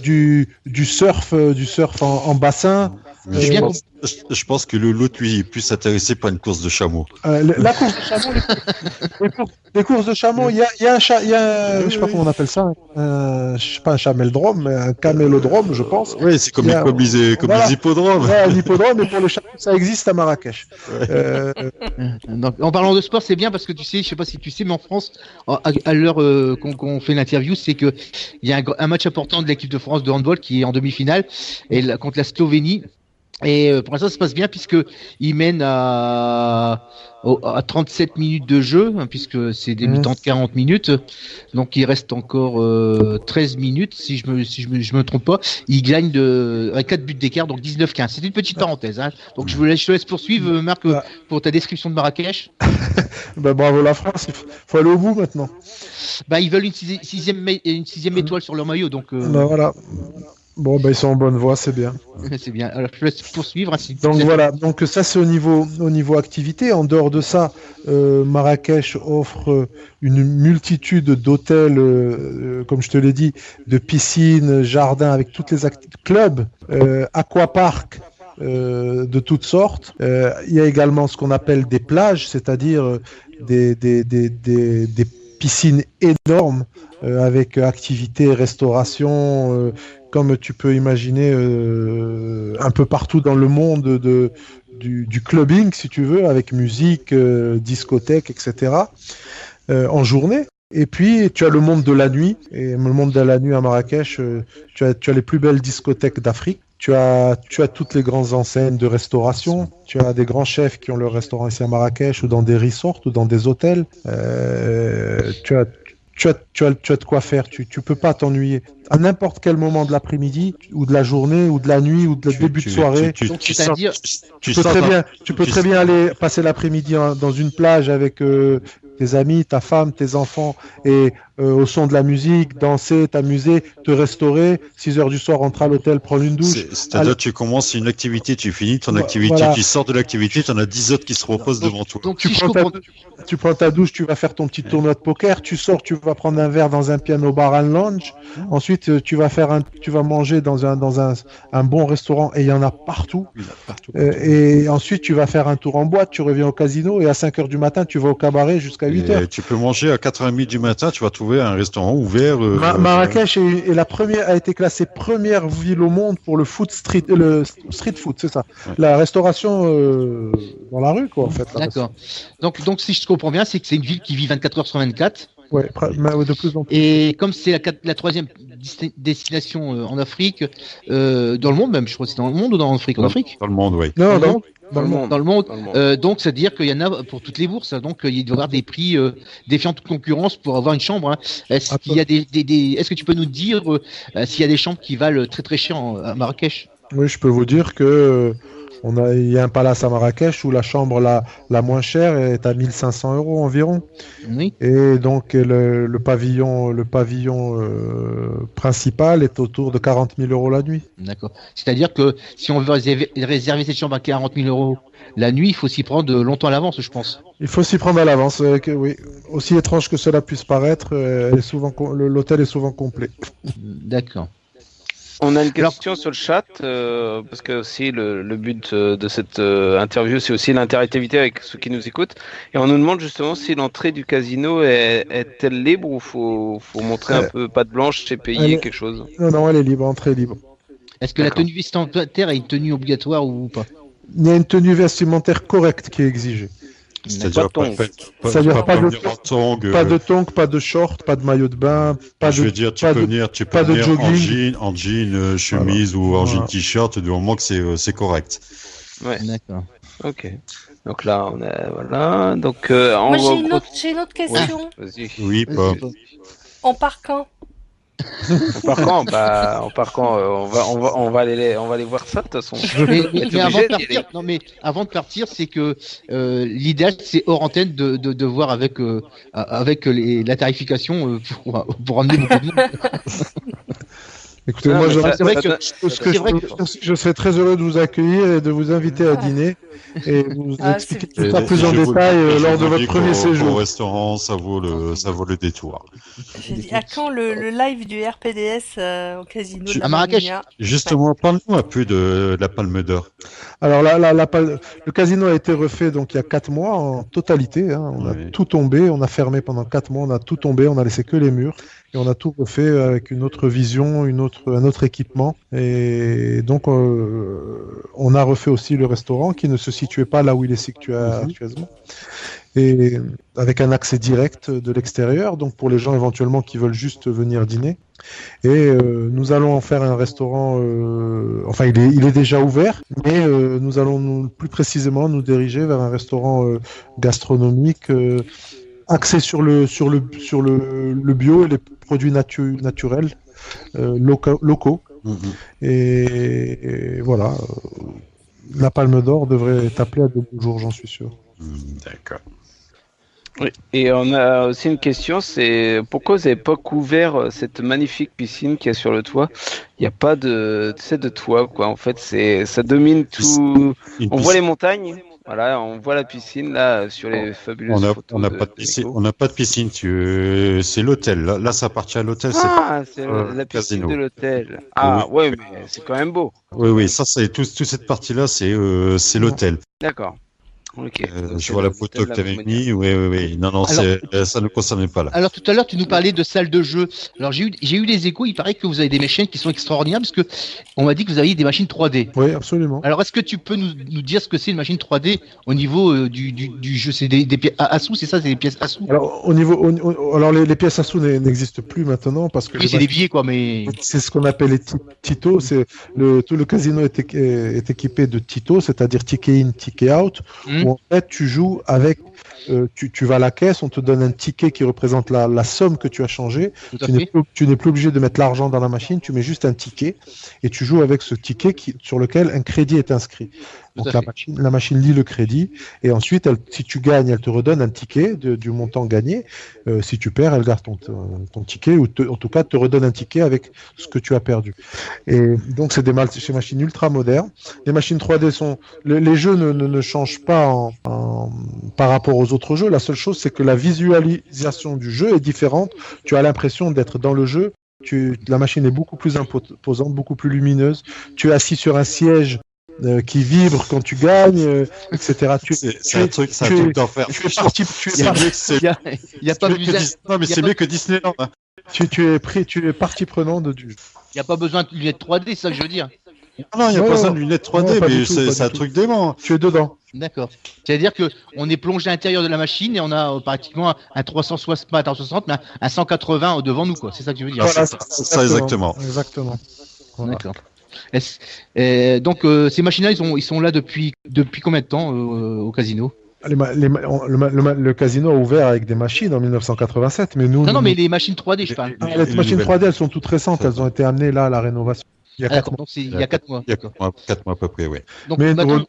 Speaker 3: du surf en bassin.
Speaker 2: Je pense que l'autre, lui, est plus intéressé par une course de chameau.
Speaker 3: La course de chameau, les courses de chameau, il y a je sais pas comment on appelle ça, je sais pas un chamélodrome, mais un camélodrome, je pense.
Speaker 2: Oui, c'est comme les hippodromes.
Speaker 3: Ouais, l'hippodrome, mais pour les chameaux, ça existe à Marrakech.
Speaker 4: Donc, en parlant de sport, c'est bien parce que tu sais, je sais pas si tu sais, mais en France, à l'heure qu'on fait l'interview, c'est que il y a un match important de l'équipe de France de handball qui est en demi-finale contre la Slovénie. Et pour l'instant, ça se passe bien puisqu'ils mènent à 37 minutes de jeu, puisque c'est des mi-temps de 40 minutes. Donc, il reste encore 13 minutes, si je me trompe pas. Ils gagnent avec 4 buts d'écart, donc 19-15. C'est une petite parenthèse. Donc, je te laisse poursuivre, Marc, pour ta description de Marrakech.
Speaker 3: Bravo la France, il faut aller au bout maintenant.
Speaker 4: Ils veulent une sixième étoile sur leur maillot. Donc,
Speaker 3: voilà. Bon, ils sont en bonne voie, c'est bien.
Speaker 4: C'est bien. Alors, je te laisse poursuivre.
Speaker 3: Donc voilà, donc ça c'est au niveau activité. En dehors de ça, Marrakech offre une multitude d'hôtels, comme je te l'ai dit, de piscines, jardins avec toutes les clubs, aquaparks de toutes sortes. Il y a également ce qu'on appelle des plages, c'est-à-dire des piscines énormes avec activités, restauration, comme tu peux imaginer un peu partout dans le monde, de du clubbing, si tu veux, avec musique, discothèque, etc., en journée. Et puis, tu as le monde de la nuit. Et le monde de la nuit à Marrakech, tu as les plus belles discothèques d'Afrique. Tu as toutes les grandes enseignes de restauration. Tu as des grands chefs qui ont leur restaurant ici à Marrakech ou dans des resorts ou dans des hôtels. Tu as de quoi faire. Tu peux pas t'ennuyer. À n'importe quel moment de l'après-midi ou de la journée ou de la nuit ou de début de soirée.
Speaker 4: Donc, c'est-à-dire,
Speaker 3: Tu peux très bien aller passer l'après-midi dans une plage avec tes amis, ta femme, tes enfants et au son de la musique, danser, t'amuser, te restaurer, 6 heures du soir, rentrer à l'hôtel, prendre une douche.
Speaker 2: C'est-à-dire tu commences une activité, tu finis ton activité,
Speaker 3: voilà.
Speaker 2: Tu sors de l'activité, tu en as 10 autres qui se reposent devant toi.
Speaker 4: donc
Speaker 3: Tu prends ta douche, tu vas faire ton petit tournoi de poker, tu sors, tu vas prendre un verre dans un piano bar and lounge. Ensuite, tu vas manger dans un bon restaurant et il y en a partout. Et ensuite, tu vas faire un tour en boîte, tu reviens au casino et à 5 heures du matin, tu vas au cabaret jusqu'à 8 heures.
Speaker 2: Et tu peux manger à 4h30 du matin, tu vas trouver un restaurant ouvert.
Speaker 3: Marrakech a été classée première ville au monde pour le street food, c'est ça.
Speaker 2: Ouais.
Speaker 3: La restauration dans la rue, quoi, en fait.
Speaker 4: d'accord. Donc, si je comprends bien, c'est que c'est une ville qui vit 24 heures sur 24.
Speaker 3: Ouais, de plus en plus.
Speaker 4: Et comme c'est la troisième destination en Afrique, dans le monde même, je crois que c'est dans le monde ou en Afrique? En Afrique?
Speaker 2: Dans le monde, oui.
Speaker 3: Non,
Speaker 4: Dans le monde.
Speaker 3: dans le monde.
Speaker 4: Dans le monde. Donc, c'est-à-dire qu'il y en a pour toutes les bourses. Donc, il doit y avoir des prix défiant toute concurrence pour avoir une chambre. Hein. Est-ce qu'il y a est-ce que tu peux nous dire s'il y a des chambres qui valent très très cher à Marrakech?
Speaker 3: Oui, je peux vous dire que il y a un palace à Marrakech où la chambre la moins chère est à 1500 € environ.
Speaker 4: Oui.
Speaker 3: Et donc le pavillon principal est autour de 40 000 € la nuit.
Speaker 4: D'accord. C'est-à-dire que si on veut réserver cette chambre à 40 000 € la nuit, il faut s'y prendre longtemps à l'avance, je pense.
Speaker 3: Il faut s'y prendre à l'avance. Oui. Aussi étrange que cela puisse paraître, l'hôtel est souvent complet.
Speaker 4: D'accord.
Speaker 5: On a une question sur le chat, parce que aussi le but de cette interview, c'est aussi l'interactivité avec ceux qui nous écoutent. Et on nous demande justement si l'entrée du casino est-elle libre ou faut montrer un peu patte blanche et payer quelque chose.
Speaker 3: Non, elle est libre, entrée libre.
Speaker 4: Est-ce que la tenue vestimentaire est une tenue obligatoire ou pas?
Speaker 3: Il y a une tenue vestimentaire correcte qui est exigée.
Speaker 2: C'est-à-dire
Speaker 5: pas
Speaker 2: de tongs,
Speaker 3: Pas de tongs, pas de shorts, pas de maillot de bain,
Speaker 2: tu peux venir en jean, chemise ou en jean t-shirt du moment que c'est correct.
Speaker 5: Ouais.
Speaker 4: D'accord.
Speaker 5: Ok. Donc là, on a voilà. Donc
Speaker 1: Moi, j'ai une autre question.
Speaker 5: Vas-y.
Speaker 2: Oui, pas.
Speaker 1: On part quand?
Speaker 5: On part quand on va aller voir ça de toute façon.
Speaker 4: Mais avant de partir, c'est que l'idéal c'est hors antenne de voir avec la tarification pour emmener beaucoup de monde.
Speaker 3: Écoutez,
Speaker 5: Non,
Speaker 3: moi, je serais très heureux de vous accueillir et de vous inviter à dîner et vous expliquer tout ça plus en détail lors de votre premier séjour.
Speaker 2: Au restaurant, ça vaut le détour.
Speaker 1: J'ai dit, à quand le live du RPDS au casino de la
Speaker 4: À Marrakech.
Speaker 1: Mamounia?
Speaker 2: Justement, parle-nous un peu de la Palme d'Or.
Speaker 3: Alors le casino a été refait donc il y a 4 mois en totalité. Hein. On a tout tombé, on a fermé pendant 4 mois, on a tout tombé, on a laissé que les murs et on a tout refait avec une autre vision, un autre équipement. Et donc on a refait aussi le restaurant qui ne se situait pas là où il est situé actuellement. Et avec un accès direct de l'extérieur, donc pour les gens éventuellement qui veulent juste venir dîner. Et nous allons en faire un restaurant, enfin il est déjà ouvert, mais nous allons plus précisément nous diriger vers un restaurant gastronomique axé sur le bio et les produits naturels locaux. Et voilà, la Palme d'Or devrait être appelée à de beaux jours, j'en suis sûr.
Speaker 2: D'accord.
Speaker 5: Oui. Et on a aussi une question, c'est pourquoi vous n'avez pas couvert cette magnifique piscine qu'il y a sur le toit? Il n'y a pas de toit, quoi. En fait, ça domine tout. On voit les montagnes. Voilà, on voit la piscine là sur les fabuleuses photos.
Speaker 2: On n'a pas de piscine. C'est l'hôtel. Là, ça appartient à l'hôtel.
Speaker 5: C'est la piscine de l'hôtel. Ah ouais, mais c'est quand même beau.
Speaker 2: Oui, ça c'est toute cette partie-là, c'est l'hôtel.
Speaker 5: D'accord. Ok.
Speaker 2: Je vois la photo que tu avais mis. Oui. Non, ça ne concerne pas là.
Speaker 4: Alors tout à l'heure, tu nous parlais de salle de jeu. Alors j'ai eu des échos. Il paraît que vous avez des machines qui sont extraordinaires parce que on m'a dit que vous aviez des machines 3D.
Speaker 3: Oui, absolument.
Speaker 4: Alors est-ce que tu peux nous dire ce que c'est une machine 3D au niveau du jeu? C'est des pièces Asus, c'est ça? C'est des pièces Asus?
Speaker 3: Alors alors les pièces Asus n'existent plus maintenant parce que
Speaker 4: oui, c'est des billets quoi, mais
Speaker 3: c'est ce qu'on appelle les Tito. C'est tout le casino est équipé de Tito, c'est-à-dire ticket in, ticket out. Où en fait tu joues avec, tu vas à la caisse, on te donne un ticket qui représente la somme que tu as changé. Tu n'es plus obligé de mettre l'argent dans la machine, tu mets juste un ticket et tu joues avec ce ticket sur lequel un crédit est inscrit. Donc la machine lit le crédit et ensuite, si tu gagnes, elle te redonne un ticket du montant gagné. Si tu perds, elle garde ton ticket ou en tout cas te redonne un ticket avec ce que tu as perdu. Et donc c'est des machines ultra modernes. Les machines 3D les jeux ne changent pas par rapport aux autres jeux. La seule chose, c'est que la visualisation du jeu est différente. Tu as l'impression d'être dans le jeu. La machine est beaucoup plus imposante, beaucoup plus lumineuse. Tu es assis sur un siège qui vibre quand tu gagnes, etc.
Speaker 2: C'est un truc d'enfer.
Speaker 3: Tu es parti.
Speaker 4: Il y a pas
Speaker 2: non, mais c'est mieux que Disneyland. Hein.
Speaker 3: Tu es partie prenante du jeu.
Speaker 4: Il n'y a pas besoin de lunettes 3D, c'est ça que je veux dire.
Speaker 2: Non, il n'y a pas besoin de lunettes 3D, mais c'est un truc dément.
Speaker 3: Tu es dedans.
Speaker 4: D'accord. C'est-à-dire que on est plongé à l'intérieur de la machine et on a pratiquement un 360, pas un 360, mais un 180 devant nous, quoi. C'est ça que je veux dire.
Speaker 2: Voilà, ça exactement.
Speaker 3: Exactement. Voilà.
Speaker 4: D'accord. Donc ces machines-là, ils sont là depuis combien de temps au casino?
Speaker 3: Le casino a ouvert avec des machines en 1987, mais nous.
Speaker 4: Non, mais les machines 3D, je parle.
Speaker 3: Les machines 3D, elles sont toutes récentes, elles ont été amenées là à la rénovation. Il y a 4 mois.
Speaker 4: Donc il y a 4 mois.
Speaker 2: Il y a 4 mois à peu près, oui.
Speaker 3: Mais nous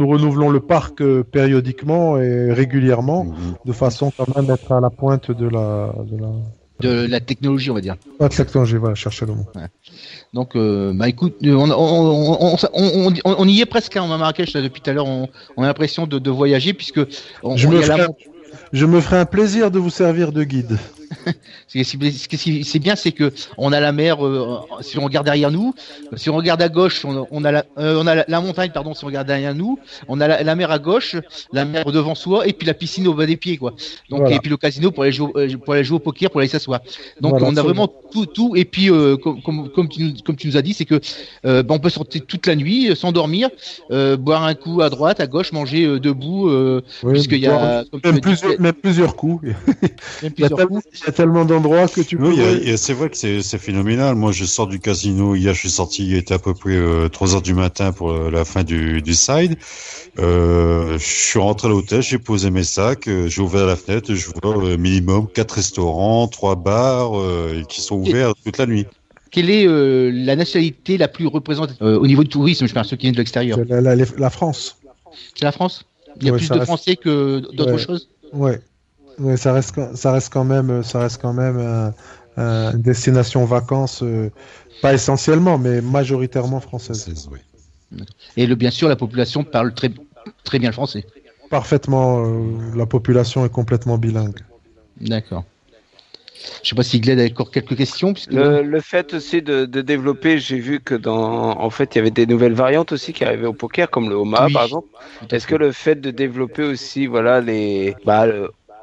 Speaker 3: renouvelons le parc périodiquement et régulièrement, de façon quand même d'être à la pointe de la
Speaker 4: technologie, on va dire.
Speaker 3: Pas de technologie, voilà, chercher le mot.
Speaker 4: Ouais. Donc, écoute, on y est presque à Marrakech là, depuis tout à l'heure. On a l'impression de voyager puisque
Speaker 3: je me ferai un plaisir de vous servir de guide.
Speaker 4: Ce qui c'est bien, c'est que on a la mer. Si on regarde derrière nous, si on regarde à gauche, on a la montagne. Pardon, si on regarde derrière nous, on a la mer à gauche, la mer devant soi, et puis la piscine au bas des pieds, quoi. Donc voilà. Et puis le casino pour aller jouer au poker, pour aller s'asseoir. Donc voilà, on a vraiment tout. Et puis comme tu nous as dit, c'est que on peut sortir toute la nuit, s'endormir, boire un coup à droite, à gauche, manger debout, puisqu'il y a
Speaker 3: même plusieurs coups. Il y a tellement d'endroits que tu peux.
Speaker 2: C'est vrai que c'est phénoménal. Moi, je sors du casino. Hier, je suis sorti. Il était à peu près 3h du matin pour la fin du side. Je suis rentré à l'hôtel. J'ai posé mes sacs. J'ai ouvert la fenêtre. Je vois minimum 4 restaurants, 3 bars qui sont ouverts toute la nuit.
Speaker 4: Quelle est la nationalité la plus représentée au niveau du tourisme? Je parle ceux qui viennent de l'extérieur.
Speaker 3: La France.
Speaker 4: C'est la France. Il y a plus de Français que d'autres choses.
Speaker 3: Ouais. Oui, ça reste quand même une destination vacances, pas essentiellement, mais majoritairement française.
Speaker 2: Oui.
Speaker 4: Et bien sûr, la population parle très, très bien le français.
Speaker 3: Parfaitement, la population est complètement bilingue.
Speaker 4: D'accord. Je sais pas si Gled a encore quelques questions.
Speaker 5: Le fait aussi de développer, j'ai vu que en fait, il y avait des nouvelles variantes aussi qui arrivaient au poker, comme le Omaha par exemple. Est-ce que le fait de développer aussi, voilà,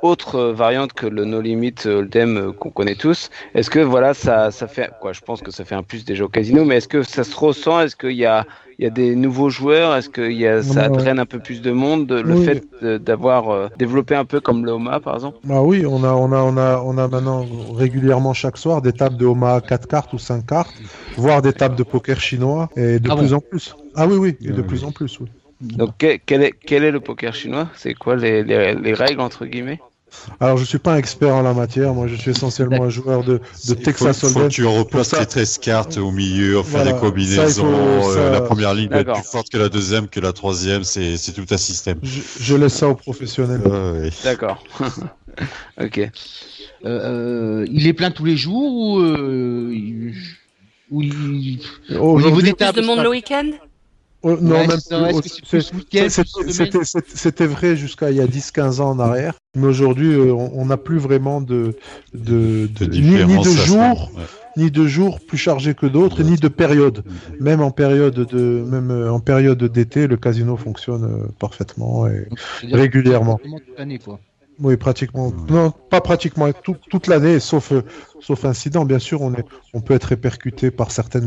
Speaker 5: autre variante que le No Limit Hold'em qu'on connaît tous, est-ce que voilà ça fait quoi? Je pense que ça fait un plus déjà au casino, mais est-ce que ça se ressent? Est-ce qu'il y a des nouveaux joueurs? Est-ce que ça draine un peu plus de monde, le fait d'avoir développé un peu comme le Omaha par exemple?
Speaker 3: Bah oui, on a maintenant régulièrement chaque soir des tables de Omaha 4 cartes ou 5 cartes, voire des tables de poker chinois, et de plus en plus. Ah oui, et de plus en plus, oui.
Speaker 5: Donc quel est le poker chinois? C'est quoi les règles entre guillemets?
Speaker 3: Alors je suis pas un expert en la matière, moi je suis essentiellement un joueur de Texas Hold'em.
Speaker 2: Faut que tu replaces les 13 cartes au milieu, faire des combinaisons, la première ligne doit être plus forte que la deuxième, que la troisième, c'est tout un système.
Speaker 3: Je laisse ça aux professionnels.
Speaker 2: Oui.
Speaker 5: D'accord. Ok.
Speaker 4: Il est plein tous les jours ou il...
Speaker 1: Au niveau des tables, plus de monde le week-end?
Speaker 3: Non, c'était vrai jusqu'à il y a 10-15 ans en arrière, mais aujourd'hui on n'a plus vraiment ni de jour ni de jours plus chargés que d'autres, ni de périodes. Même en période d'été, le casino fonctionne parfaitement et régulièrement.
Speaker 4: Toute l'année, quoi.
Speaker 3: Oui, pratiquement. Non, pas pratiquement toute l'année, sauf incident. Bien sûr, on peut être répercuté par certains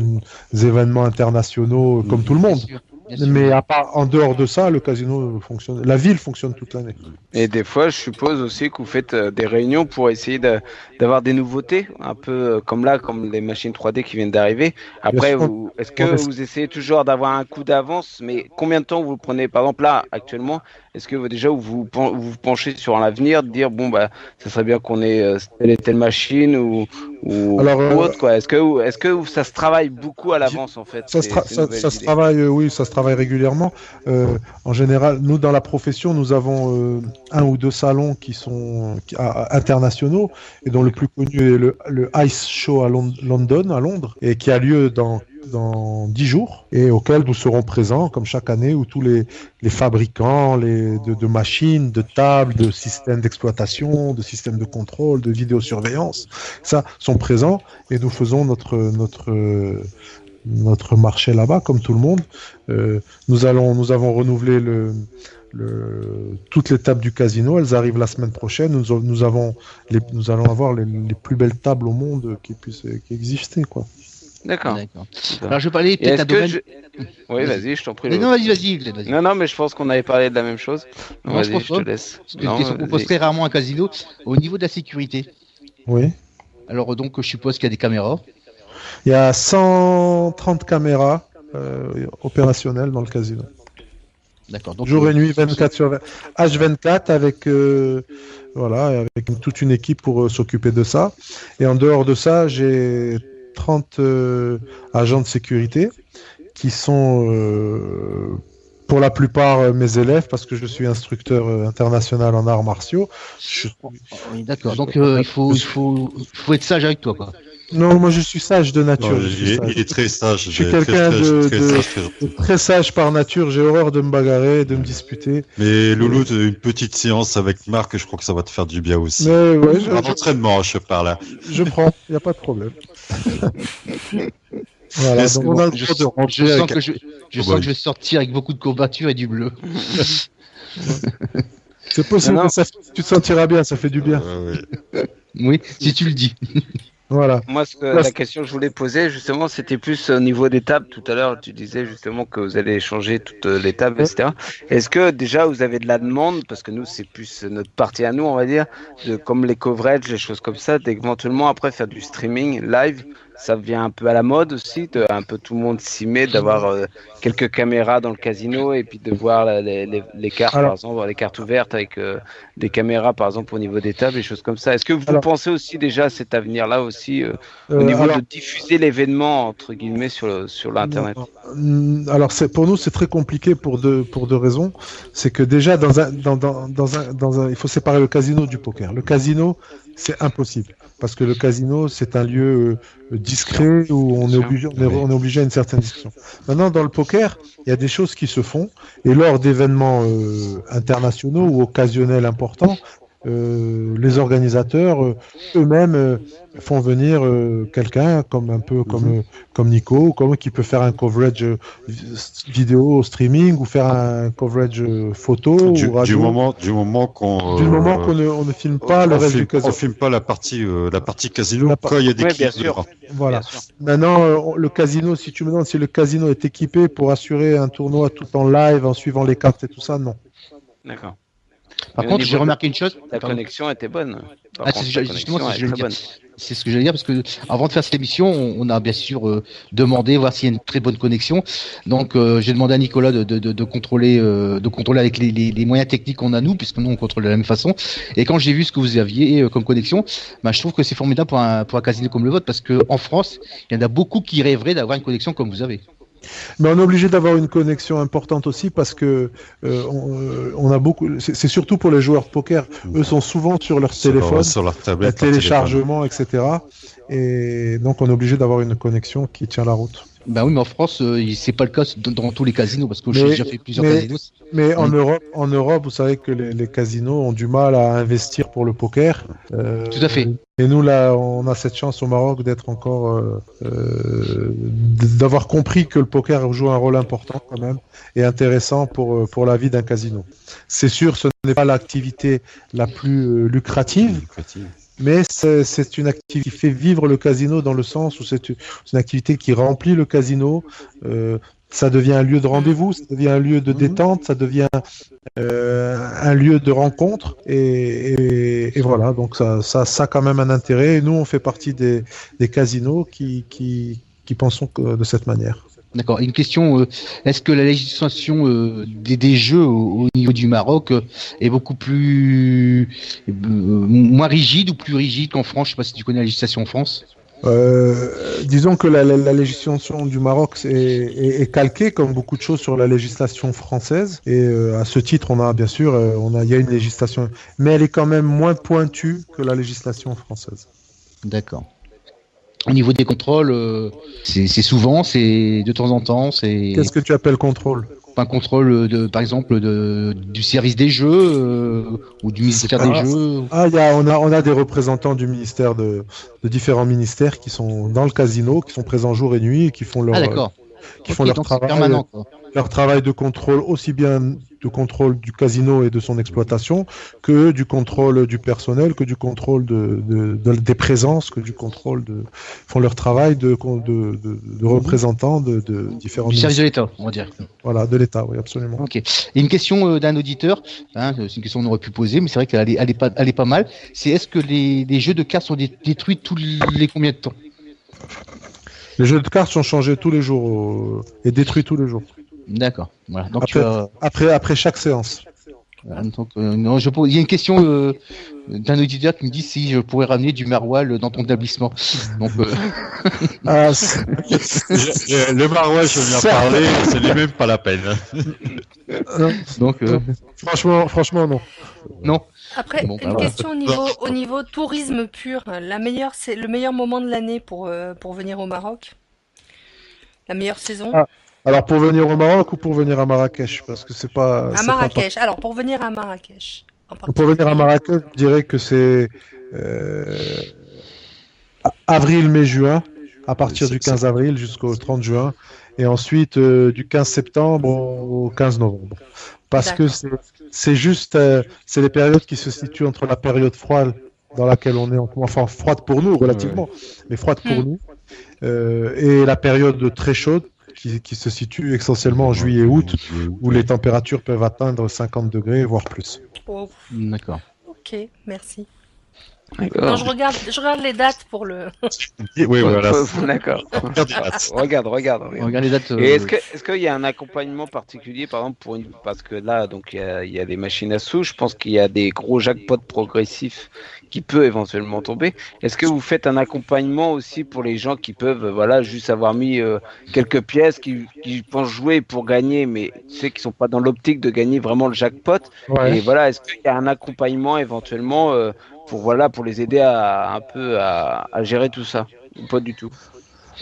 Speaker 3: événements internationaux, comme tout le monde.
Speaker 4: Bien sûr.
Speaker 3: Mais en dehors de ça, le casino fonctionne. La ville fonctionne toute l'année.
Speaker 5: Et des fois, je suppose aussi que vous faites des réunions pour essayer d'avoir des nouveautés, un peu comme les machines 3D qui viennent d'arriver. Après, est-ce que vous essayez toujours d'avoir un coup d'avance, mais combien de temps vous prenez? Par exemple, là, actuellement, est-ce que déjà vous penchez sur l'avenir, de dire, bon, bah, ça serait bien qu'on ait telle et telle machine ou autre, quoi. Est-ce que ça se travaille beaucoup à l'avance, en fait?
Speaker 3: Ça se travaille, oui, ça se travaille régulièrement. En général, nous, dans la profession, nous avons un ou deux salons qui sont internationaux, et dont le plus connu est le Ice Show à Londres, et qui a lieu dans 10 jours, et auquel nous serons présents, comme chaque année, où tous les fabricants de machines, de tables, de systèmes d'exploitation, de systèmes de contrôle, de vidéosurveillance, ça, sont présents, et nous faisons notre marché là-bas, comme tout le monde. Nous avons renouvelé toutes les tables du casino. Elles arrivent la semaine prochaine. Nous allons avoir les plus belles tables au monde qui existent, quoi.
Speaker 5: D'accord.
Speaker 4: Alors je vais parler peut-être à domaine.
Speaker 5: Oui, vas-y, je t'en prie.
Speaker 4: Non, vas-y.
Speaker 5: Non, mais je pense qu'on avait parlé de la même chose.
Speaker 4: Non,
Speaker 5: vas-y,
Speaker 4: je pense
Speaker 5: je te laisse.
Speaker 4: C'est une question qu'on pose très rarement à un casino. Au niveau de la sécurité.
Speaker 3: Oui.
Speaker 4: Alors donc, je suppose qu'il y a des caméras.
Speaker 3: Il y a 130 caméras opérationnelles dans le casino.
Speaker 4: D'accord. Donc,
Speaker 3: jour et nuit, 24 sur 20. H24 avec toute une équipe pour s'occuper de ça. Et en dehors de ça, j'ai 30 agents de sécurité qui sont pour la plupart mes élèves, parce que je suis instructeur international en arts martiaux.
Speaker 4: Oui, d'accord. Donc il faut être sage avec toi, quoi.
Speaker 3: Non, moi je suis sage de nature.
Speaker 2: Non, il est très sage.
Speaker 3: Je suis quelqu'un de très sage par nature. J'ai horreur de me bagarrer, de me disputer.
Speaker 2: Mais Loulou, une petite séance avec Marc, je crois que ça va te faire du bien aussi.
Speaker 3: Mais ouais,
Speaker 2: entraînement, je parle.
Speaker 3: Je prends, il n'y a pas de problème. Voilà, donc on a le droit de rentrer.
Speaker 4: Je sens que je vais sortir avec beaucoup de courbatures et du bleu.
Speaker 3: C'est possible, mais tu te sentiras bien, ça fait du bien.
Speaker 4: Oui, si tu le dis.
Speaker 3: Voilà.
Speaker 5: Moi, la question que je voulais poser, justement, c'était plus au niveau des tables. Tout à l'heure, tu disais justement que vous allez changer toutes les tables, etc. Est-ce que déjà vous avez de la demande, parce que nous, c'est plus notre partie à nous, on va dire, comme les coverages, les choses comme ça, d'éventuellement après faire du streaming live. Ça vient un peu à la mode aussi, un peu tout le monde s'y met, d'avoir quelques caméras dans le casino et puis de voir les cartes, par exemple, les cartes ouvertes avec des caméras, par exemple, au niveau des tables, des choses comme ça. Est-ce que vous pensez aussi déjà à cet avenir-là aussi, au niveau de diffuser l'événement, entre guillemets, sur l'Internet?
Speaker 3: Alors, pour nous, c'est très compliqué pour deux raisons. C'est que déjà, il faut séparer le casino du poker. Le casino, c'est impossible. Parce que le casino, c'est un lieu discret où on est obligé à une certaine discussion. Maintenant, dans le poker, il y a des choses qui se font. Et lors d'événements internationaux ou occasionnels importants, les organisateurs eux-mêmes font venir quelqu'un comme Nico, qui peut faire un coverage vidéo streaming ou faire un coverage photo ou radio.
Speaker 2: Du moment qu'on
Speaker 3: ne filme pas le reste du casino.
Speaker 2: On filme pas la partie casino quand il y a des clients.
Speaker 3: Voilà. Maintenant, le casino, si tu me demandes si le casino est équipé pour assurer un tournoi tout en live, en suivant les cartes et tout ça, non.
Speaker 5: D'accord.
Speaker 4: Par contre, j'ai remarqué une chose.
Speaker 5: La connexion était bonne.
Speaker 4: C'est ce que j'allais dire, parce que avant de faire cette émission, on a bien sûr demandé voir s'il y a une très bonne connexion. Donc, j'ai demandé à Nicolas de contrôler avec les moyens techniques qu'on a nous, puisque nous on contrôle de la même façon. Et quand j'ai vu ce que vous aviez comme connexion, je trouve que c'est formidable pour un casino comme le vôtre, parce que en France, il y en a beaucoup qui rêveraient d'avoir une connexion comme vous avez.
Speaker 3: Mais on est obligé d'avoir une connexion importante aussi parce que on a beaucoup. C'est surtout pour les joueurs de poker. Eux sont souvent sur leur téléphone,
Speaker 2: sur leur tablette,
Speaker 3: téléchargement, etc. Et donc on est obligé d'avoir une connexion qui tient la route.
Speaker 4: Bah oui, mais en France, c'est pas le cas dans tous les casinos, parce que j'ai déjà fait plusieurs casinos.
Speaker 3: Mais en Europe, vous savez que les casinos ont du mal à investir pour le poker.
Speaker 4: Tout à fait.
Speaker 3: Et nous, là, on a cette chance au Maroc d'être encore, d'avoir compris que le poker joue un rôle important quand même et intéressant pour la vie d'un casino. C'est sûr, ce n'est pas l'activité la plus lucrative. Mais c'est une activité qui fait vivre le casino dans le sens où c'est une activité qui remplit le casino. Ça devient un lieu de rendez-vous, ça devient un lieu de détente, ça devient un lieu de rencontre. Et voilà, donc ça a quand même un intérêt. Et nous, on fait partie des casinos qui pensons de cette manière.
Speaker 4: D'accord. Une question, est-ce que la législation des jeux au niveau du Maroc est beaucoup plus moins rigide ou plus rigide qu'en France? Je sais pas si tu connais la législation en France.
Speaker 3: Disons que la législation du Maroc est calquée, comme beaucoup de choses, sur la législation française. Et à ce titre, on a bien sûr, il y a une législation, mais elle est quand même moins pointue que la législation française.
Speaker 4: D'accord. Au niveau des contrôles, c'est souvent, c'est de temps en temps, c'est.
Speaker 3: Qu'est-ce que tu appelles contrôle?
Speaker 4: Un contrôle par exemple, du service des jeux ou du ministère des Jeux.
Speaker 3: On a des représentants du ministère de différents ministères qui sont dans le casino, qui sont présents jour et nuit et qui font leur travail.
Speaker 4: Permanent, quoi.
Speaker 3: Leur travail de contrôle, aussi bien de contrôle du casino et de son exploitation, que du contrôle du personnel, que du contrôle des présences, que du contrôle font leur travail de représentants de différents
Speaker 4: du service de l'État, on va dire.
Speaker 3: Voilà, de l'État, oui, absolument.
Speaker 4: Ok. Et une question d'un auditeur, c'est une question qu'on aurait pu poser, mais c'est vrai qu'elle est pas mal. C'est est-ce que les jeux de cartes sont détruits tous les combien de temps?
Speaker 3: Les jeux de cartes sont changés tous les jours et détruits tous les jours.
Speaker 4: D'accord. Voilà. Donc
Speaker 3: après chaque séance.
Speaker 4: Donc, non, il y a une question d'un auditeur qui me dit si je pourrais ramener du maroilles dans ton établissement. Donc,
Speaker 2: le maroilles, je viens parler, ce n'est même pas la peine.
Speaker 4: Donc,
Speaker 3: franchement, non.
Speaker 4: Non.
Speaker 1: Après, une question au niveau tourisme pur. C'est le meilleur moment de l'année pour venir au Maroc? La meilleure saison?
Speaker 3: Alors, pour venir au Maroc ou pour venir à Marrakech? Parce que c'est pas.
Speaker 1: À Marrakech. Alors, pour venir à Marrakech.
Speaker 3: Pour venir à Marrakech, je dirais que c'est avril, mai, juin, à partir du 15 avril jusqu'au 30 juin, et ensuite du 15 septembre au 15 novembre. Parce que c'est juste, c'est les périodes qui se situent entre la période froide dans laquelle on est, enfin froide pour nous relativement, mais froide pour nous, et la période très chaude qui se situe essentiellement en juillet et août, où les températures peuvent atteindre 50 degrés, voire plus.
Speaker 1: Oh.
Speaker 4: D'accord.
Speaker 1: Ok, merci. Non, je regarde les dates pour le.
Speaker 2: Oui, voilà.
Speaker 5: D'accord. Regarde
Speaker 4: les dates.
Speaker 5: Et est-ce qu'il y a un accompagnement particulier, par exemple, parce que là, donc il y a des machines à sous. Je pense qu'il y a des gros jackpots progressifs qui peut éventuellement tomber. Est-ce que vous faites un accompagnement aussi pour les gens qui peuvent, juste avoir mis quelques pièces, qui pensent jouer pour gagner, mais ceux qui sont pas dans l'optique de gagner vraiment le jackpot. Ouais. Et voilà, est-ce qu'il y a un accompagnement éventuellement pour les aider à gérer tout ça, ou pas du tout?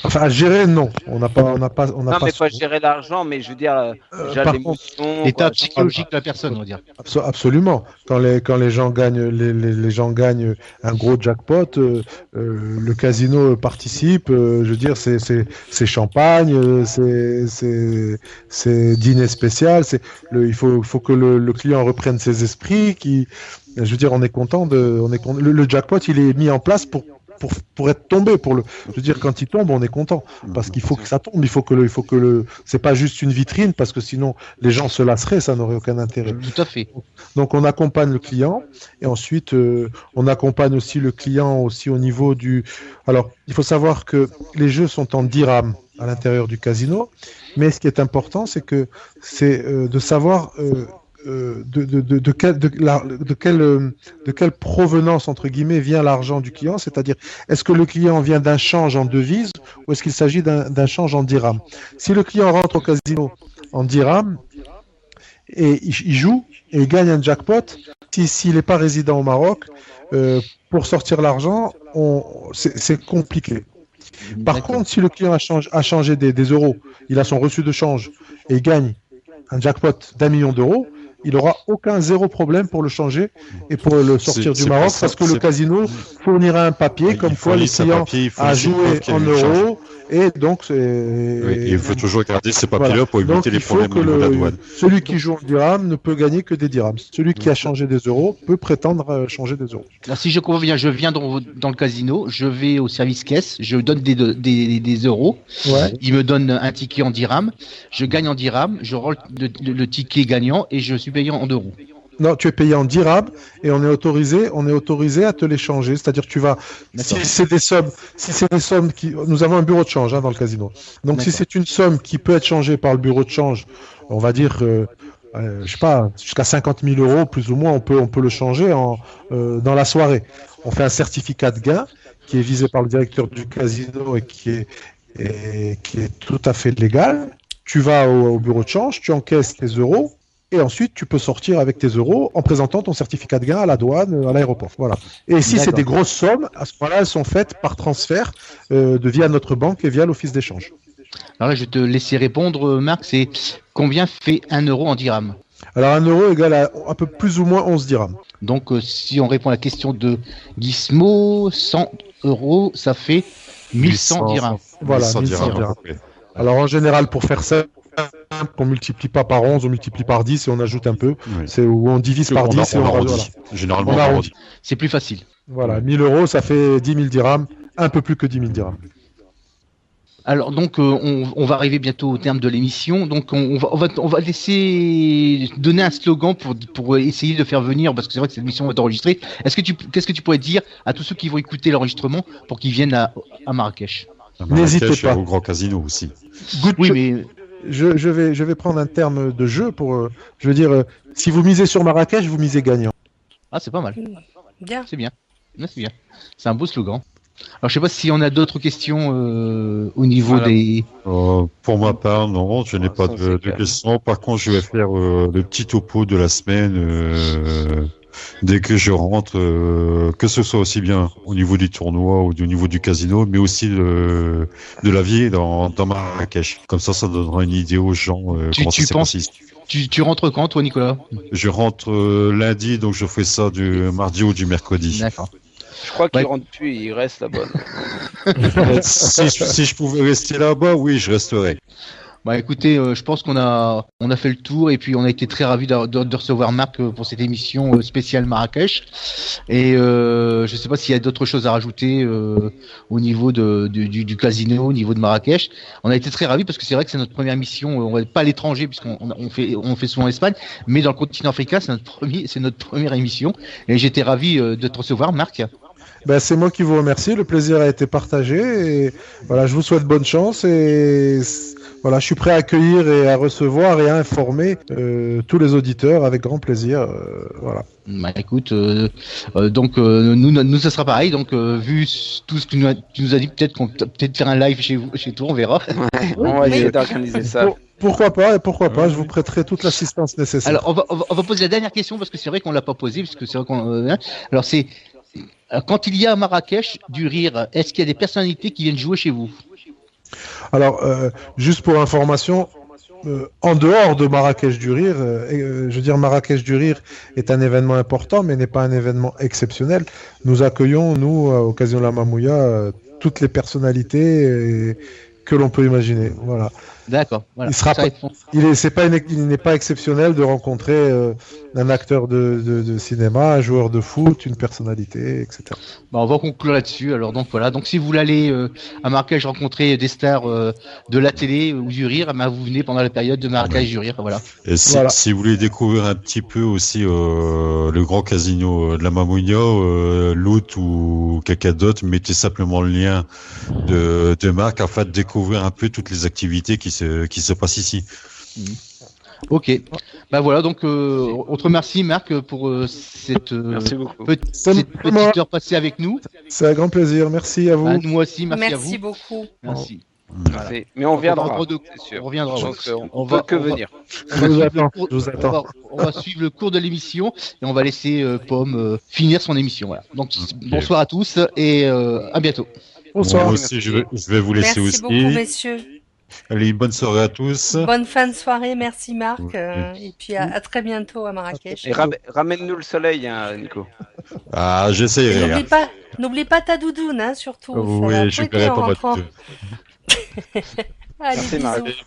Speaker 3: Enfin, à gérer, non. On n'a pas.
Speaker 5: Pas gérer l'argent, mais je veux dire, déjà l'émotion.
Speaker 4: L'état psychologique de la personne, on va dire.
Speaker 3: Absolument. Quand les gens gagnent, les gens gagnent un gros jackpot, le casino participe. Je veux dire, c'est champagne, c'est dîner spécial. Il faut que le client reprenne ses esprits. Je veux dire, on est content le jackpot, il est mis en place pour être tombé, je veux dire, quand il tombe, on est content parce qu'il faut que ça tombe, il faut que c'est pas juste une vitrine parce que sinon les gens se lasseraient, ça n'aurait aucun intérêt.
Speaker 4: Tout à fait.
Speaker 3: Donc on accompagne le client et ensuite on accompagne aussi le client aussi au niveau alors il faut savoir que les jeux sont en dirhams à l'intérieur du casino, mais ce qui est important, c'est de savoir de quelle provenance entre guillemets vient l'argent du client, c'est-à-dire est-ce que le client vient d'un change en devise ou est-ce qu'il s'agit d'un change en dirham. Si le client rentre au casino en dirham et il joue et il gagne un jackpot, s'il n'est pas résident au Maroc, pour sortir l'argent, c'est compliqué. Par contre, si le client a changé des euros, il a son reçu de change et il gagne un jackpot d'1 million d'euros, il aura zéro problème pour le changer et pour le sortir du Maroc parce que le casino fournira un papier comme quoi le client a joué en euros et donc
Speaker 2: il faut toujours garder ces papiers-là pour éviter les problèmes au niveau de la douane.
Speaker 3: Celui qui joue en dirham ne peut gagner que des dirhams. Celui qui a changé des euros peut prétendre changer des euros.
Speaker 4: Alors, si je conviens, je viens dans le casino, je vais au service caisse, je donne des euros, il me donne un ticket en dirham, je gagne en dirham, je rôle le ticket gagnant et je suis payé en euros.
Speaker 3: Non, tu es payé en dirham et on est autorisé à te les changer. C'est-à-dire que tu vas, si c'est des sommes qui, nous avons un bureau de change dans le casino. Donc si c'est une somme qui peut être changée par le bureau de change, on va dire, je sais pas, jusqu'à 50 000 euros plus ou moins, on peut le changer dans la soirée. On fait un certificat de gain qui est visé par le directeur du casino et qui est tout à fait légal. Tu vas au bureau de change, tu encaisses tes euros. Et ensuite, tu peux sortir avec tes euros en présentant ton certificat de gain à la douane, à l'aéroport. Voilà. Et si c'est des grosses sommes, à ce moment-là, elles sont faites par transfert via notre banque et via l'office d'échange.
Speaker 4: Alors là, je vais te laisser répondre, Marc. C'est combien fait 1 euro en dirham?
Speaker 3: Alors 1 euro égale à un peu plus ou moins 11 dirhams.
Speaker 4: Donc, si on répond à la question de Gizmo, 100 euros, ça fait 1100 dirhams.
Speaker 3: Voilà, 1100 dirhams. Alors en général, pour faire ça, on multiplie pas par 11, on multiplie par 10 et on ajoute un peu. Oui. C'est où on divise par 10 et on arrondit. Voilà.
Speaker 2: Généralement, on arrondit.
Speaker 4: C'est plus facile.
Speaker 3: Voilà, 1000 euros, ça fait 10 000 dirhams, un peu plus que 10 000 dirhams.
Speaker 4: Alors donc on va arriver bientôt au terme de l'émission, donc on va laisser donner un slogan pour essayer de faire venir, parce que c'est vrai que cette émission va être enregistrée. Qu'est-ce que tu pourrais dire à tous ceux qui vont écouter l'enregistrement pour qu'ils viennent à Marrakech?
Speaker 3: N'hésitez pas.
Speaker 2: Au Grand Casino aussi.
Speaker 3: Je vais prendre un terme de jeu pour, je veux dire, si vous misez sur Marrakech, vous misez gagnant.
Speaker 4: Ah, c'est pas mal.
Speaker 1: Bien.
Speaker 4: C'est bien. C'est bien. C'est un beau slogan. Alors, je sais pas si on a d'autres questions au niveau des.
Speaker 2: Pour ma part, non, je n'ai pas de questions. Par contre, je vais faire le petit topo de la semaine. Dès que je rentre, que ce soit aussi bien au niveau du tournoi ou au niveau du casino, mais aussi de la vie dans Marrakech. Comme ça donnera une idée aux gens comment ça se passe.
Speaker 4: Tu rentres quand, toi, Nicolas?
Speaker 2: Je rentre lundi, donc je fais ça du mardi ou du mercredi.
Speaker 4: D'accord.
Speaker 5: Je crois qu'il rentre plus, il reste là-bas.
Speaker 2: si je pouvais rester là-bas, oui, je resterais.
Speaker 4: Bah écoutez, je pense qu'on a fait le tour et puis on a été très ravis de recevoir Marc pour cette émission spéciale Marrakech. Et je sais pas s'il y a d'autres choses à rajouter au niveau du casino, au niveau de Marrakech. On a été très ravis parce que c'est vrai que c'est notre première émission. On va pas à l'étranger puisqu'on fait souvent en Espagne, mais dans le continent africain, c'est notre première émission. Et j'étais ravi de te recevoir, Marc.
Speaker 3: Ben, c'est moi qui vous remercie. Le plaisir a été partagé. Et voilà, je vous souhaite bonne chance et voilà, je suis prêt à accueillir et à recevoir et à informer tous les auditeurs avec grand plaisir. Voilà.
Speaker 4: Bah écoute, donc nous ça sera pareil. Donc vu tout ce que tu nous as dit, peut-être qu'on peut-être faire un live chez toi, on verra.
Speaker 5: Ouais, on va essayer d'organiser ça.
Speaker 3: Pourquoi pas, je vous prêterai toute l'assistance nécessaire.
Speaker 4: Alors on va poser la dernière question parce que c'est vrai qu'on l'a pas posée, parce que c'est vrai qu'on alors c'est quand il y a à Marrakech du rire, est-ce qu'il y a des personnalités qui viennent jouer chez vous?
Speaker 3: Alors, juste pour information, en dehors de Marrakech du Rire, je veux dire, Marrakech du Rire est un événement important, mais n'est pas un événement exceptionnel. Nous accueillons, nous, au Casino La Mamouia, toutes les personnalités que l'on peut imaginer. Voilà.
Speaker 4: D'accord. Voilà.
Speaker 3: Il n'est pas exceptionnel de rencontrer un acteur de cinéma, un joueur de foot, une personnalité, etc.
Speaker 4: Bah, on va conclure là-dessus. Alors donc voilà. Donc si vous voulez aller à Marrakech rencontrer des stars de la télé ou du rire, bah, vous venez pendant la période de Marrakech du rire. Voilà.
Speaker 2: Et si vous voulez découvrir un petit peu aussi le grand casino de la Mamounia, Lout ou quelqu'un d'autre, mettez simplement le lien de Marc afin de découvrir un peu toutes les activités qui se passent ici.
Speaker 4: Ok. Bah voilà, donc on te remercie Marc pour cette petite heure passée avec nous.
Speaker 3: C'est un grand plaisir, merci à vous.
Speaker 4: Bah, nous aussi, merci à vous.
Speaker 1: Merci beaucoup.
Speaker 4: Merci.
Speaker 5: Voilà. Mais on reviendra.
Speaker 4: On reviendra.
Speaker 5: On va que venir.
Speaker 4: On va suivre le cours de l'émission et on va laisser Pomme finir son émission. Voilà. Donc bonsoir à tous et à bientôt.
Speaker 3: Bonsoir.
Speaker 2: Moi aussi, je vais vous laisser
Speaker 1: Merci
Speaker 2: aussi.
Speaker 1: beaucoup, messieurs.
Speaker 2: Allez, bonne soirée à tous.
Speaker 1: Bonne fin de soirée, merci Marc.
Speaker 2: Oui.
Speaker 1: Et puis à très bientôt à Marrakech.
Speaker 5: Et ramène-nous le soleil, hein, Nico.
Speaker 2: Ah,
Speaker 1: Et
Speaker 2: j'essayerai.
Speaker 1: n'oublie pas ta doudoune, hein, surtout. Ça va
Speaker 2: Oui, je
Speaker 1: fouetter
Speaker 2: paierai
Speaker 1: en
Speaker 2: pas
Speaker 1: rentrant.
Speaker 2: votre.
Speaker 1: Allez,
Speaker 5: Merci,
Speaker 1: bisous.
Speaker 5: Marc.